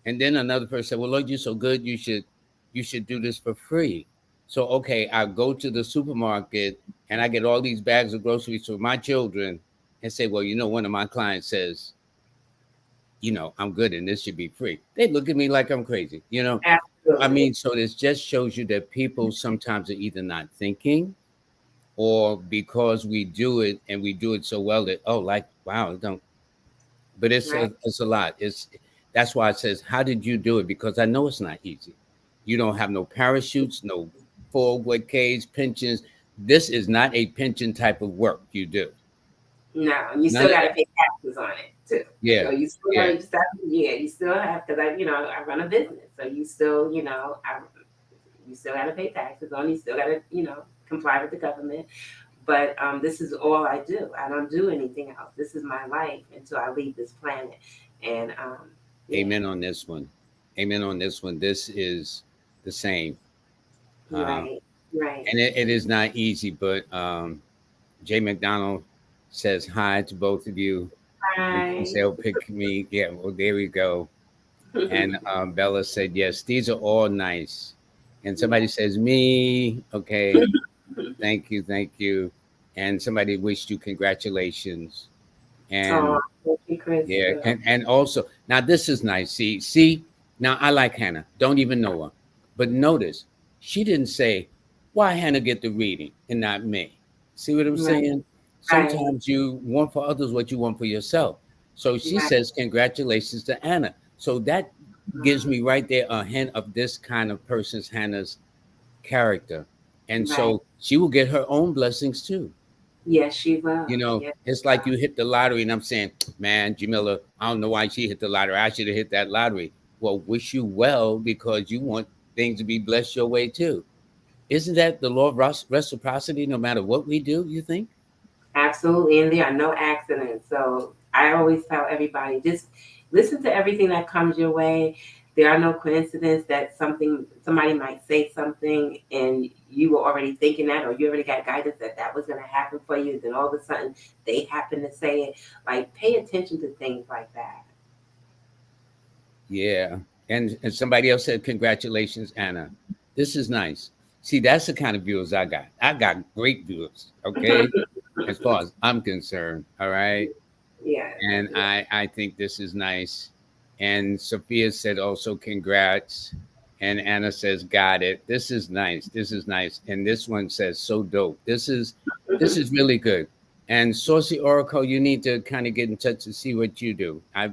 and then another person said, well, look, you're so good, you should do this for free. So okay, I go to the supermarket and I get all these bags of groceries for my children and say, well, one of my clients says, I'm good and this should be free. They look at me like I'm crazy. I Absolutely. mean, so this just shows you that people sometimes are either not thinking, or because we do it and we do it so well that, oh, like, wow, don't. But Right. it's a lot. That's why it says, how did you do it? Because I know it's not easy. You don't have no parachutes, no 401ks, pensions. This is not a pension type of work you do. No, you None still of got to that. pay taxes on it too. So Yeah, you still, yeah. yeah, you still have because I run a business, so you still, you still got to pay taxes on. You still got to, comply with the government. But this is all I do. I don't do anything else. This is my life until I leave this planet. And yeah, Amen on this one. Amen on this one. This is the same. Uh, right, right. and it is not easy, but Jay McDonald says hi to both of you. And she Right. said, "Oh, pick me." Yeah, well, there we go. And Bella said, yes, these are all nice. And somebody Yeah. says, me. Okay. Thank you. Thank you. And somebody wished you congratulations. Oh, And thank you, yeah. Crystal. And also, now this is nice. See, now I like Hannah. Don't even know her. But notice, she didn't say, why Hannah get the reading and not me? See what I'm Right. saying? Right. sometimes you want for others what you want for yourself. So she Right. says, congratulations to Anna. So that gives me right there a hint of this kind of person's Hannah's character. And Right. so she will get her own blessings too. Yes, she will. You know, Yes, she it's like will. you hit the lottery, and I'm saying, man, Jamila, I don't know why she hit the lottery. I should have hit that lottery. Well, wish you well because you want things to be blessed your way too. Isn't that the law of reciprocity no matter what we do, you think? Absolutely. And there are no accidents. So I always tell everybody just listen to everything that comes your way. There are no coincidences that somebody might say something and you were already thinking that, or you already got guidance that that was going to happen for you. Then all of a sudden they happen to say it. Like pay attention to things like that. Yeah. And somebody else said, congratulations, Anna. This is nice. See, that's the kind of viewers I got. I got great viewers, okay? As far as I'm concerned, all right? Yeah. And Yeah. I think this is nice. And Sophia said also congrats. And Anna says, got it. This is nice. This is nice. And this one says, so dope. This is really good. And Saucy Oracle, you need to kind of get in touch to see what you do. I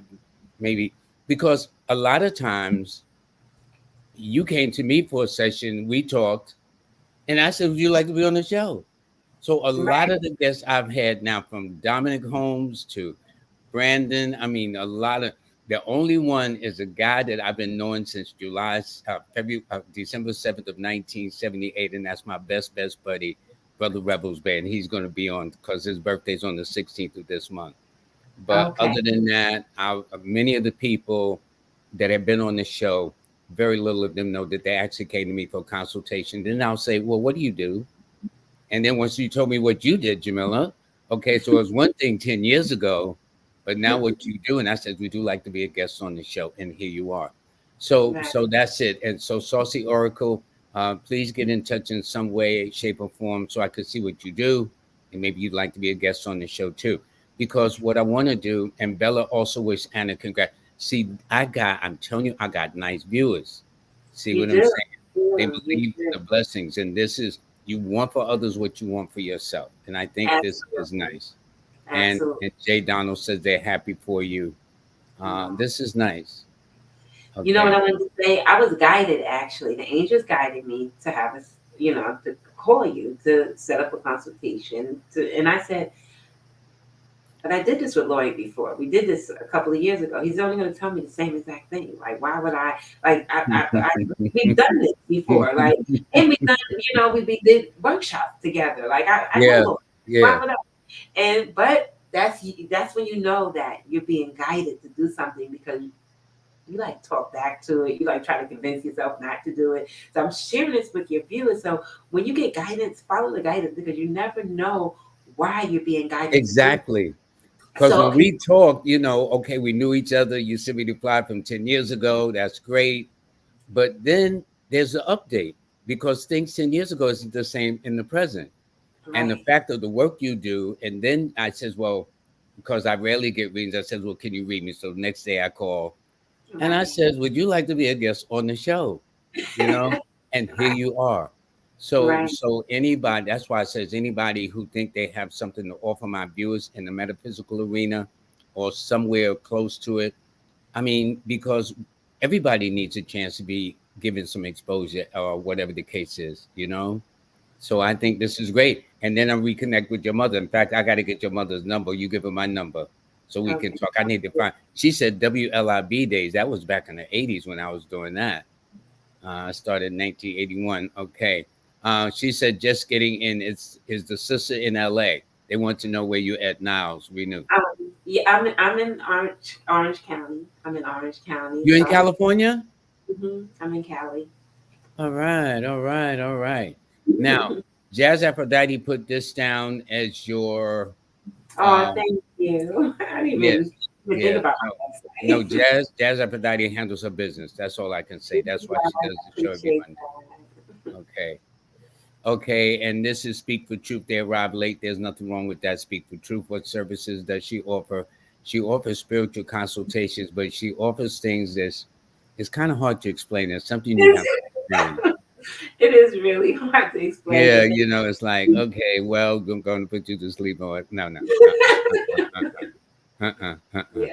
maybe because a lot of times you came to me for a session, we talked, and I said, would you like to be on the show? So a lot Right. of the guests I've had now, from Dominic Holmes to Brandon, I mean, a lot of the only one is a guy that I've been knowing since December 7th of 1978, and that's my best buddy, Brother Rebels Band. He's going to be on because his birthday's on the 16th of this month. But Okay. other than that, many of the people that have been on the show, very little of them know that they actually came to me for consultation. Then I'll say, well, what do you do? And then once you told me what you did, Jamila, okay, so it was one thing 10 years ago, but now what you do, and I said, we do like to be a guest on the show, and here you are. So Right. so that's it. And so Saucy Oracle, please get in touch in some way, shape, or form so I could see what you do. And maybe you'd like to be a guest on the show too. Because what I want to do, and Bella also wish Anna congrats. See, I'm telling you, I got nice viewers. See You what I'm do. saying? They You believe in do. the blessings, and this is you want for others what you want for yourself. And I think this is Absolutely. nice. Absolutely. And Jay Donald says they're happy for you. Wow. This is nice. You know what Okay. I wanted to say? I was guided actually. The angels guided me to have us, to call you to set up a consultation. And I said, but I did this with Lloyd before. We did this a couple of years ago. He's only going to tell me the same exact thing. Like, why would I? Like, we've done this before. Like, and we've done, we did workshops together. Like, I know Yeah. Lloyd. Why Yeah. would I? But that's when you know that you're being guided to do something because you like talk back to it. You like try to convince yourself not to do it. So I'm sharing this with your viewers. So when you get guidance, follow the guidance because you never know why you're being guided to do it. Exactly. Because So when we talk, okay, we knew each other. You sent me the reply from 10 years ago. That's great. But then there's an update because things 10 years ago isn't the same in the present. And the right, fact of the work you do. And then I says, well, because I rarely get readings, I says, well, can you read me? So the next day I call and I right, says, would you like to be a guest on the show? You know, and here right, you are. So, right. so anybody, that's why it says anybody who think they have something to offer my viewers in the metaphysical arena or somewhere close to it. I mean, because everybody needs a chance to be given some exposure or whatever the case is. So I think this is great. And then I reconnect with your mother. In fact, I got to get your mother's number. You give her my number so we can Okay. talk. I need to find. She said WLIB days. That was back in the 80s when I was doing that. I started in 1981. Okay. She said just getting in. Is the sister in LA? They want to know where you at Niles. We knew. Yeah, I'm in Orange County. I'm in Orange County, You in so California? I'm in Cali. All right. All right. All right. Now, Jazz Aphrodite put this down as your Oh, um, thank you. I didn't yes. even think Yeah. about No, my no, website. Jazz Aphrodite handles her business. That's all I can say. That's why Yeah, she I does the show every appreciate Monday. that. Okay. Okay. And this is Speak for Truth. They arrived late. There's nothing wrong with that. Speak for Truth. What services does she offer? She offers spiritual consultations, but she offers things that's it's kind of hard to explain. It's something you have to experience. It is really hard to explain, Yeah, but you know, it's like, then okay, well, I'm going to put you to sleep. Or no, no, uh. yeah.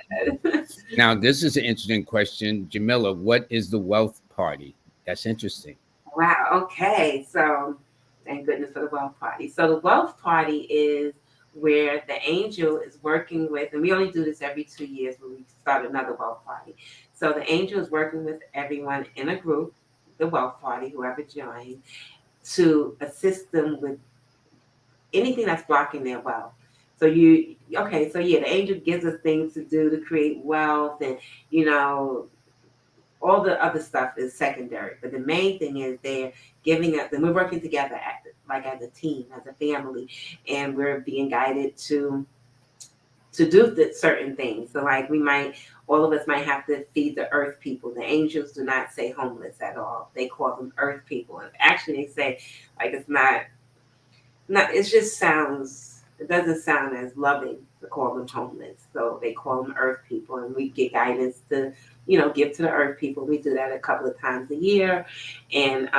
Now, this is an interesting question, Jamila. What is the wealth party? That's interesting. Wow. Okay. So, thank goodness for the wealth party. So, the wealth party is where the angel is working with, and we only do this every 2 years when we start another wealth party. So, the angel is working with everyone in a group, the wealth party, whoever joins, to assist them with anything that's blocking their wealth. So okay, so yeah, the angel gives us things to do to create wealth, and you know, all the other stuff is secondary. But the main thing is they're giving us, and we're working together like as a team, as a family, and we're being guided to do certain things. So like all of us might have to feed the earth people. The angels do not say homeless at all. They call them earth people. And actually they say like it's not, it just sounds, it doesn't sound as loving to call them homeless. So they call them earth people, and we get guidance to, give to the earth people. We do that a couple of times a year. And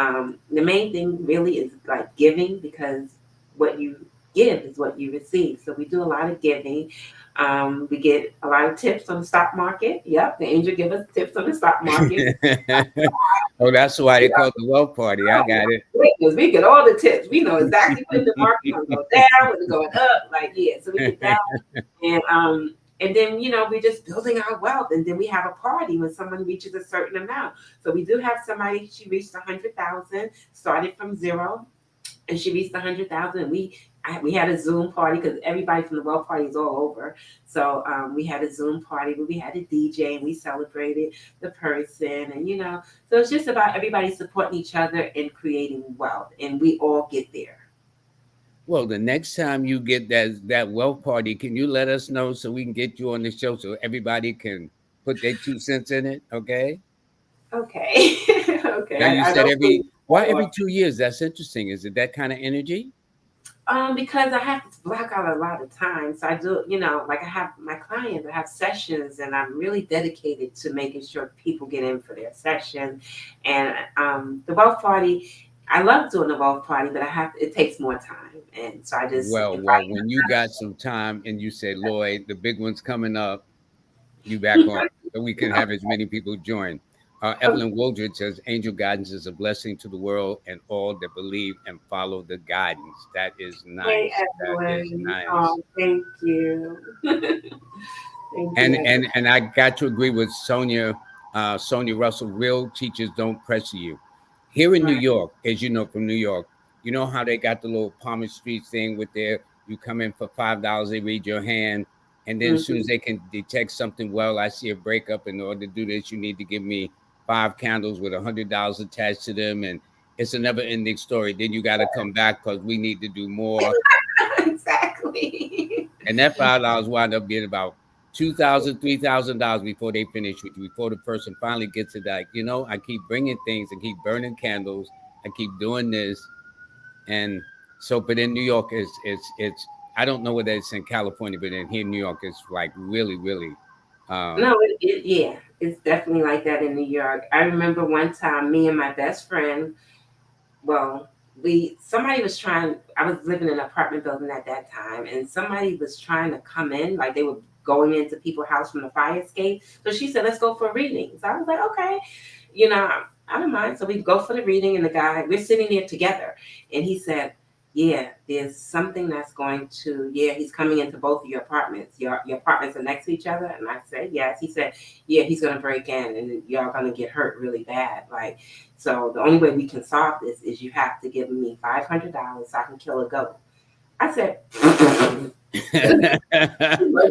the main thing really is like giving, because what you give is what you receive. So we do a lot of giving. We get a lot of tips on the stock market. Yep, the angel give us tips on the stock market. Oh, that's why they call it the wealth party. I Oh got my it. goodness, we get all the tips. We know exactly when the market gonna go down, when it's going up. Like, yeah, so we get that. And then we're just building our wealth, and then we have a party when someone reaches a certain amount. So we do have somebody, she reached 100,000, started from zero, and she reached 100,000. We had a Zoom party because everybody from the wealth party is all over. So we had a Zoom party where we had a DJ and we celebrated the person, and so it's just about everybody supporting each other and creating wealth, and we all get there. Well, the next time you get that wealth party, can you let us know so we can get you on the show so everybody can put their 2 cents in it? Okay. Okay, okay. Now you I said don't every believe why that. every 2 years? That's interesting. Is it that kind of energy? Because I have to block out a lot of time. So I do, like I have my clients, I have sessions, and I'm really dedicated to making sure people get in for their session. And the wealth party, I love doing the wealth party, but it takes more time. And so I just Well, invite. when you got some time and you say, Lloyd, the big one's coming up, you back on so we can have as many people join. Evelyn Wooldridge says, Angel guidance is a blessing to the world and all that believe and follow the guidance. That is Hey, nice. That is Evelyn. nice. Oh, thank you. Thank And you, Evelyn. and and I got to agree with Sonia Russell. Real teachers don't pressure you. Here in New Right. York, as you know from New York, you know how they got the little Palmer Street thing with their you come in for $5, they read your hand, and then as soon Mhm. as they can detect something, well, I see a breakup. In order to do this, you need to give me 5 candles with $100 attached to them, and it's a never-ending story. Then you got to come back because we need to do more. Exactly. And that $5 wind up being about $2,000, $3,000 before they finish with you, before the person finally gets it. Like, I keep bringing things and keep burning candles. I keep doing this, and so. But in New York, it's. I don't know whether it's in California, but in here in New York, it's like really, really. Um, No, yeah, it's definitely like that in New York. I remember one time, me and my best friend, well, somebody was trying. I was living in an apartment building at that time, and somebody was trying to come in, like they were going into people's house from the fire escape. So she said, "Let's go for a reading." So I was like, "Okay, you know, I don't mind." So we go for the reading, and the guy, we're sitting there together, and he said, "Yeah, there's something that's going to, yeah, he's coming into both of your apartments. Your apartments are next to each other." And I said, "Yes." He said, "Yeah, he's gonna break in, and y'all gonna get hurt really bad. Like, so the only way we can solve this is you have to give me $500 so I can kill a goat." I said,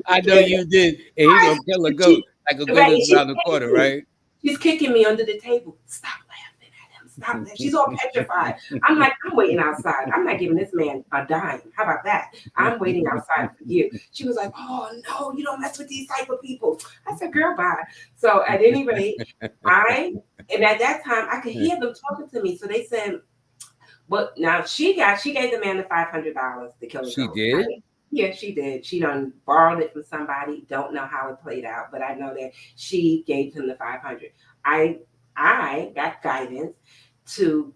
I know you did, and he gonna kill a goat she, like a goat right, is around the corner, right? she's kicking me under the table. Stop laughing at him. Stop laughing. She's all petrified. I'm like, I'm waiting outside. I'm not giving this man a dime. How about that? I'm waiting outside for you. She was like, oh no, you don't mess with these type of people. I said, girl, bye. So at any rate, and at that time I could hear them talking to me. So they said, but now she gave the man the $500 to kill a She goat. did. Yeah, she did. She done borrowed it from somebody. Don't know how it played out, but I know that she gave him the 500. I got guidance, to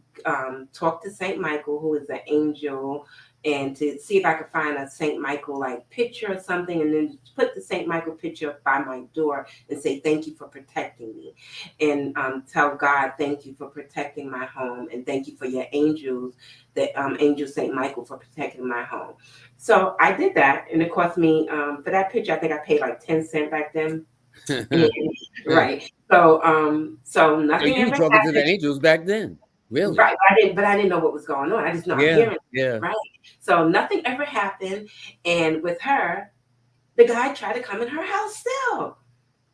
talk to Saint Michael, who is an angel, and to see if I could find a Saint Michael like picture or something, and then put the Saint Michael picture by my door and say thank you for protecting me, and tell God thank you for protecting my home, and thank you for your angels, that angel Saint Michael for protecting my home. So I did that, and it cost me for that picture. I think I paid like 10 cents back then. And, right. So So nothing you were ever talking to the happened. angels back then, really? Right. But I didn't know what was going on. I just know I'm Yeah, hearing. yeah. Right. So nothing ever happened. And with her, the guy tried to come in her house still.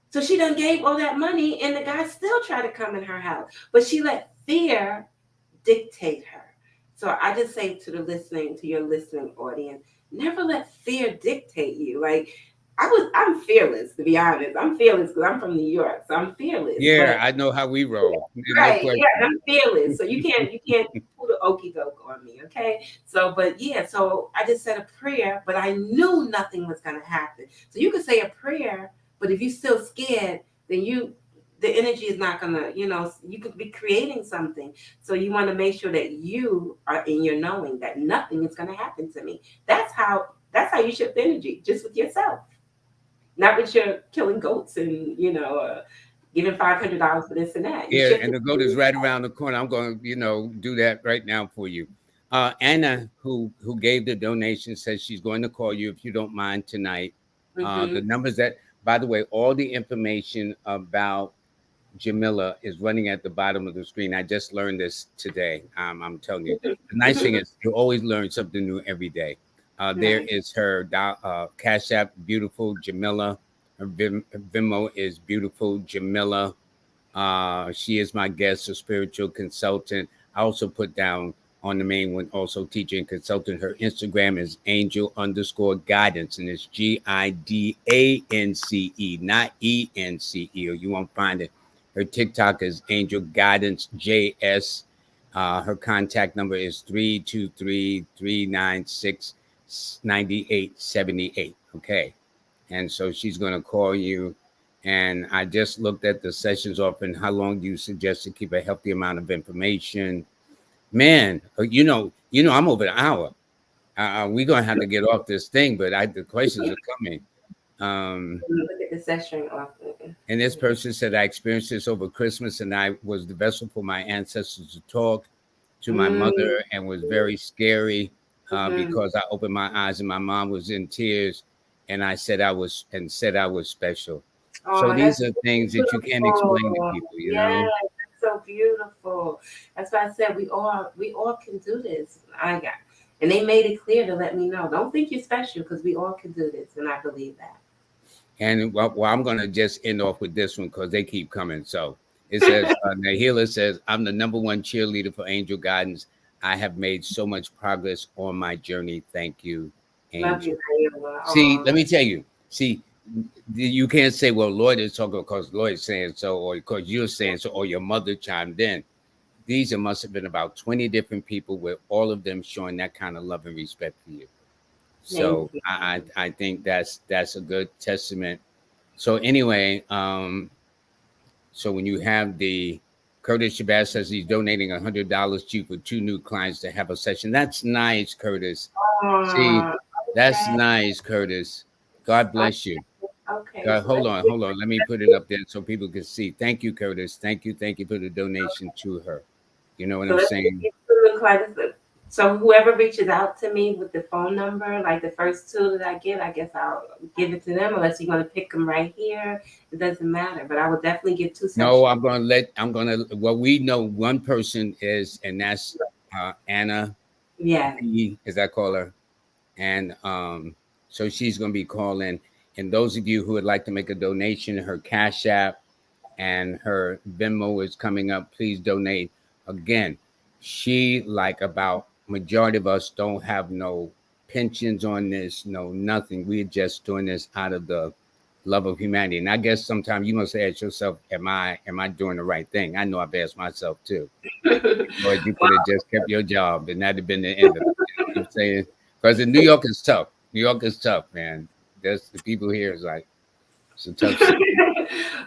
So she done gave all that money, and the guy still tried to come in her house. But she let fear dictate her. So I just say to your listening audience, never let fear dictate you. Like I'm fearless, to be honest. I'm fearless because I'm from New York, so I'm fearless. Yeah, But I know how we roll. No right, yeah, question. I'm fearless. So you can't pull the okey doke on me, okay? So, but yeah, so I just said a prayer, but I knew nothing was gonna happen. So you could say a prayer, but if you're still scared, then the energy is not gonna, you could be creating something. So you want to make sure that you are in your knowing that nothing is gonna happen to me. That's how you shift energy, just with yourself, not with your killing goats and giving $500 for this and that. You Yeah, shift and it. the goat is right around the corner. I'm going to, do that right now for you. Anna, who gave the donation, says she's going to call you if you don't mind tonight. The Mm-hmm. numbers that, by the way, all the information about Jamillah is running at the bottom of the screen. I just learned this today. I'm telling you. The nice thing is you always learn something new every day. There Nice. is her Cash App, beautiful Jamillah. Her Venmo is beautiful Jamillah. She is my guest, a spiritual consultant. I also put down on the main one, also teacher and consultant. Her Instagram is angel_guidance, and it's GIDANCE, not ENCE, or you won't find it. Her TikTok is Angel Guidance JS. Her contact number is 323-396-9878. Okay. And so she's going to call you. And I just looked at the sessions off and how long do you suggest to keep a healthy amount of information? Man, I'm over the hour. We're going to have to get off this thing, but the questions are coming. Look at the session often. And this person said, I experienced this over Christmas and I was the vessel for my ancestors to talk to my Mm-hmm. mother and was very scary Mm-hmm. because I opened my eyes and my mom was in tears and said I was special. So Oh, these that's are things that you can't explain to beautiful. people, you Yeah, know? that's so beautiful. That's why I said we all can do this. And they made it clear to let me know. Don't think you're special because we all can do this, and I believe that. And I'm going to just end off with this one because they keep coming. So it says, Nahila says, I'm the number one cheerleader for Angel Guidance. I have made so much progress on my journey. Thank you, Love Angel. you, Naila. See, Oh, let me tell you. See, you can't say, well, Lloyd is talking because Lloyd's saying so, or because you're saying so, or your mother chimed in. These must have been about 20 different people with all of them showing that kind of love and respect for you. thank So you. I think that's a good testament. So anyway, so when you have the Curtis Shabazz says he's donating $100 to you for 2 new clients to have a session. That's nice, Curtis. See, Oh, that's okay. nice, Curtis. God bless you. Okay, God, so let's hold on. Let me put it up there so people can see. Thank you, Curtis. Thank you for the donation to her. You know what so I'm let's get saying? these two little clients. So whoever reaches out to me with the phone number, like the first two that I get, I guess I'll give it to them. Unless you're gonna pick them right here, it doesn't matter. But I will definitely get two No, sessions. well, we know one person is, and that's Anna Yeah, B, as I call her. And so she's going to be calling. And those of you who would like to make a donation, her Cash App and her Venmo is coming up. Please donate. Again, she, like about majority of us, don't have no pensions on this, no nothing. We're just doing this out of the love of humanity. And I guess sometimes you must ask yourself, am I doing the right thing? I know I've asked myself too. Lord, you could have just kept your job and that'd have been the end of it. You know what I'm saying? Because in New York is tough. New York is tough, man. There's the people here is like it's a tough city.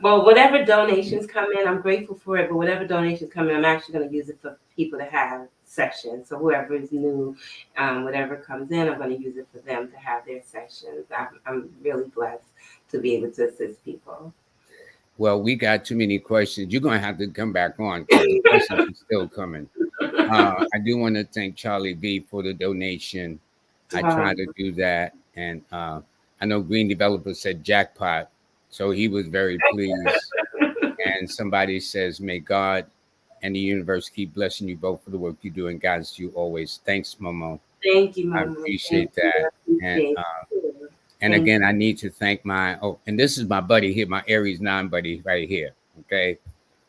Well, whatever donations come in, I'm grateful for it. But whatever donations come in, I'm actually going to use it for people to have sessions. So whoever is new, whatever comes in, I'm going to use it for them to have their sessions. I'm really blessed to be able to assist people. Well, we got too many questions. You're gonna have to come back on because the questions are still coming. I do want to thank Charlie V for the donation. I try Wow. to do that, and I know Green Developer said jackpot, so he was very pleased. And somebody says, "May God and the universe keep blessing you both for the work you do and guides you always." Thanks, Momo. Thank you, I Mama. Thank appreciate you. I that. And appreciate it. and Thank again, I need to thank my and this is my buddy here, my Aries 9 buddy right here. Okay.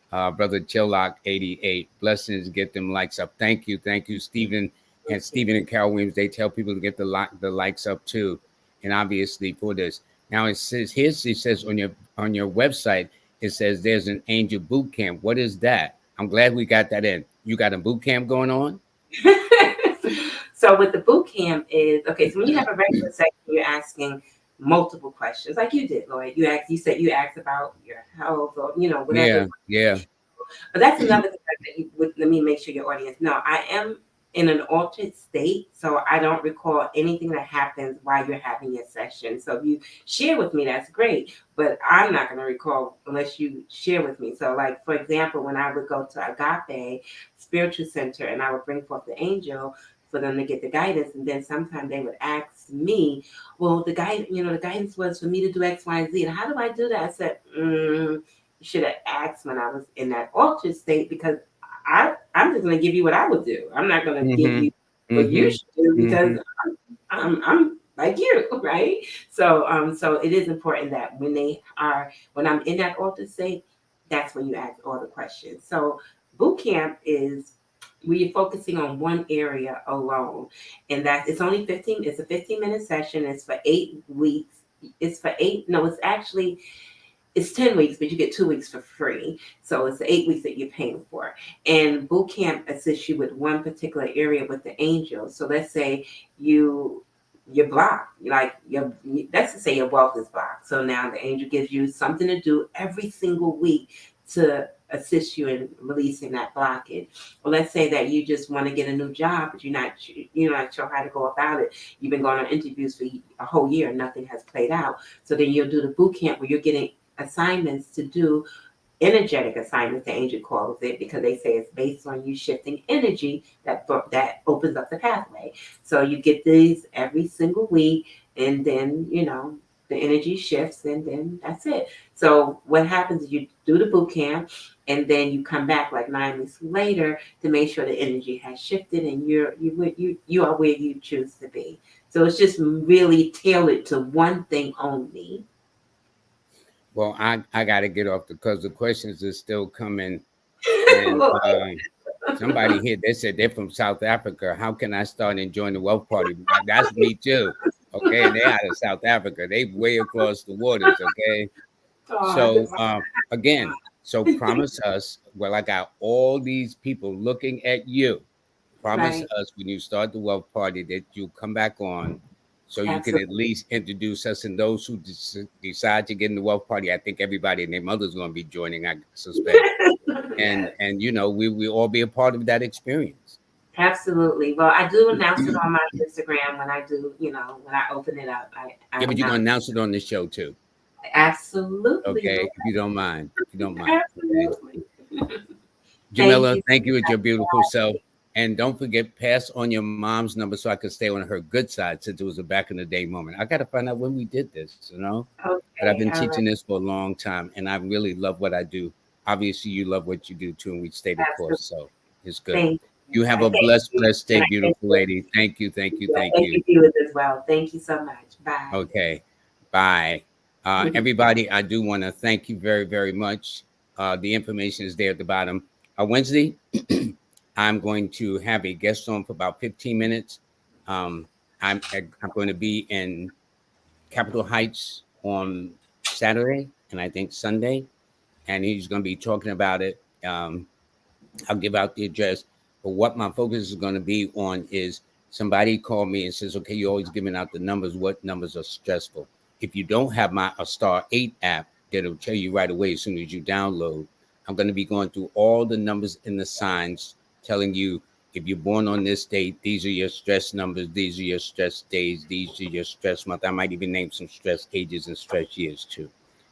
Brother Chillock 88. Blessings, get them likes up. Thank you, Stephen you. And Carol Williams. They tell people to get the likes up too. And obviously for this. Now it says here it says on your website, it says there's an angel boot camp. What is that? I'm glad we got that in. You got a boot camp going on? So with the boot camp is okay. So when you have a regular section, you're asking multiple questions, like you did, Lloyd. You said you asked about your health or whatever. Yeah, yeah. But that's another thing that you would let me make sure your audience know. I am in an altered state, so I don't recall anything that happens while you're having your session. So if you share with me, that's great. But I'm not going to recall unless you share with me. So, like for example, when I would go to Agape Spiritual Center and I would bring forth the angel for them to get the guidance, and then sometimes they would ask me, "Well, the guidance was for me to do X, Y, and Z, and how do I do that?" I said, you should have asked when I was in that altered state because I'm just going to give you what I would do. I'm not going to give Mm-hmm. you what you Mm-hmm. should do Mm-hmm. because I'm like you, right? So it is important that when I'm in that altered state, that's when you ask all the questions. So boot camp is where you're focusing on one area alone, and that it's only 15. It's a 15-minute session. It's for 8 weeks. It's for eight. No, it's 10 weeks, but you get 2 weeks for free. So it's the 8 weeks that you're paying for. And boot camp assists you with one particular area with the angels. So let's say you're blocked, let's just say your wealth is blocked. So now the angel gives you something to do every single week to assist you in releasing that blockage. Or let's say that you just want to get a new job, but you're not sure how to go about it. You've been going on interviews for a whole year and nothing has played out. So then you'll do the boot camp where you're getting assignments to do energetic assignments, the angel calls it, because they say it's based on you shifting energy that opens up the pathway. So you get these every single week, and then the energy shifts, and then that's it. So what happens is you do the boot camp, and then you come back like 9 weeks later to make sure the energy has shifted, and you are where you choose to be. So it's just really tailored to one thing only. Well, I got to get off because the questions are still coming. And somebody here, they said they're from South Africa. How can I start enjoying the wealth party? That's me too. Okay, they're out of South Africa. They way across the waters. Okay, so again, so promise us. Well, I got all these people looking at you. Promise right. us when you start the wealth party that you'll come back on, so you can at Absolutely. least introduce us and those who decide to get in the wealth party. I think everybody and their mother's going to be joining. I suspect, and Yes, we all be a part of that experience. absolutely. Well, I do announce it on my Instagram when I do, when I open it up. I Yeah, but you're announce gonna announce it on the show too. absolutely, Okay, Lord. if you don't mind. If you don't mind. Okay. Absolutely. Thank Jamila, you. thank you with your beautiful self. And don't forget, pass on your mom's number so I could stay on her good side since it was a back in the day moment. I got to find out when we did this. But I've Okay, been all right. teaching this for a long time and I really love what I do. Obviously, you love what you do too, and we stay the course. Absolutely. So it's good. Thank you. You have I a thank blessed, you. blessed day, And I thank beautiful you. lady. Thank you, thank you, I thank thank you. you as well. Thank you so much. Bye. Okay. Bye. Everybody, I do want to thank you very, very much. The information is there at the bottom. Wednesday, I'm going to have a guest on for about 15 minutes. Um, I'm going to be in Capitol Heights on Saturday and I think Sunday, and he's going to be talking about it. I'll give out the address. But what my focus is going to be on is somebody called me and says, okay, you're always giving out the numbers. What numbers are stressful? If you don't have my a star 8 app, that'll tell you right away as soon as you download. I'm going to be going through all the numbers and the signs, telling you if you're born on this date, these are your stress numbers, these are your stress days, these are your stress month. I might even name some stress ages and stress years too,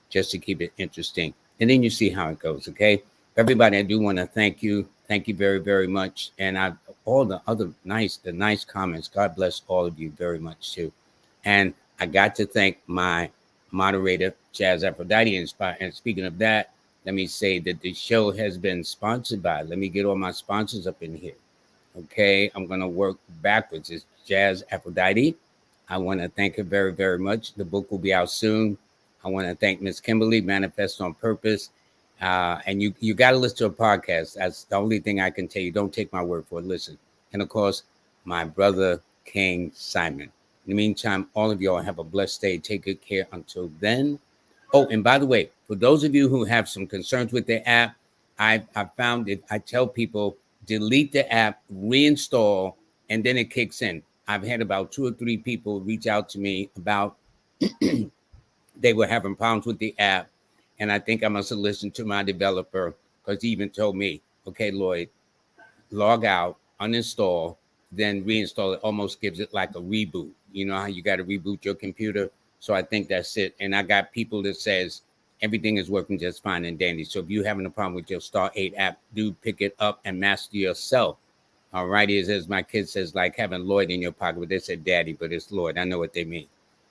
just to keep it interesting. And then you see how it goes, okay? Everybody, I do want to thank you. Thank you very, very much. And I all the other nice comments. God bless all of you very much too. And I got to thank my moderator, Jazz Aphrodite. And speaking of that, let me say that the show has been sponsored by, let me get all my sponsors up in here. Okay, I'm going to work backwards. It's Jazz Aphrodite. I want to thank her very, very much. The book will be out soon. I want to thank Miss Kimberly, Manifest on Purpose. And you got to listen to a podcast. That's the only thing I can tell you. Don't take my word for it. Listen. And of course, my brother, King Simon. In the meantime, all of y'all have a blessed day. Take good care until then. Oh, and by the way, for those of you who have some concerns with the app, I found it. I tell people delete the app, reinstall, and then it kicks in. I've had about 2 or 3 people reach out to me about they were having problems with the app, and I think I must have listened to my developer because he even told me, okay, Lloyd, log out, uninstall, then reinstall it. Almost gives it like a reboot. You know how you got to reboot your computer? So I think that's it. And I got people that says everything is working just fine and dandy. So if you're having a problem with your Star 8 app, do pick it up and master yourself. All right, is as my kid says, like having Lloyd in your pocket, but they said daddy, but it's Lloyd. I know what they mean.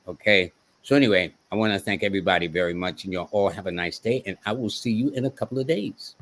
Okay. So anyway, I want to thank everybody very much, and y'all all have a nice day, and I will see you in a couple of days.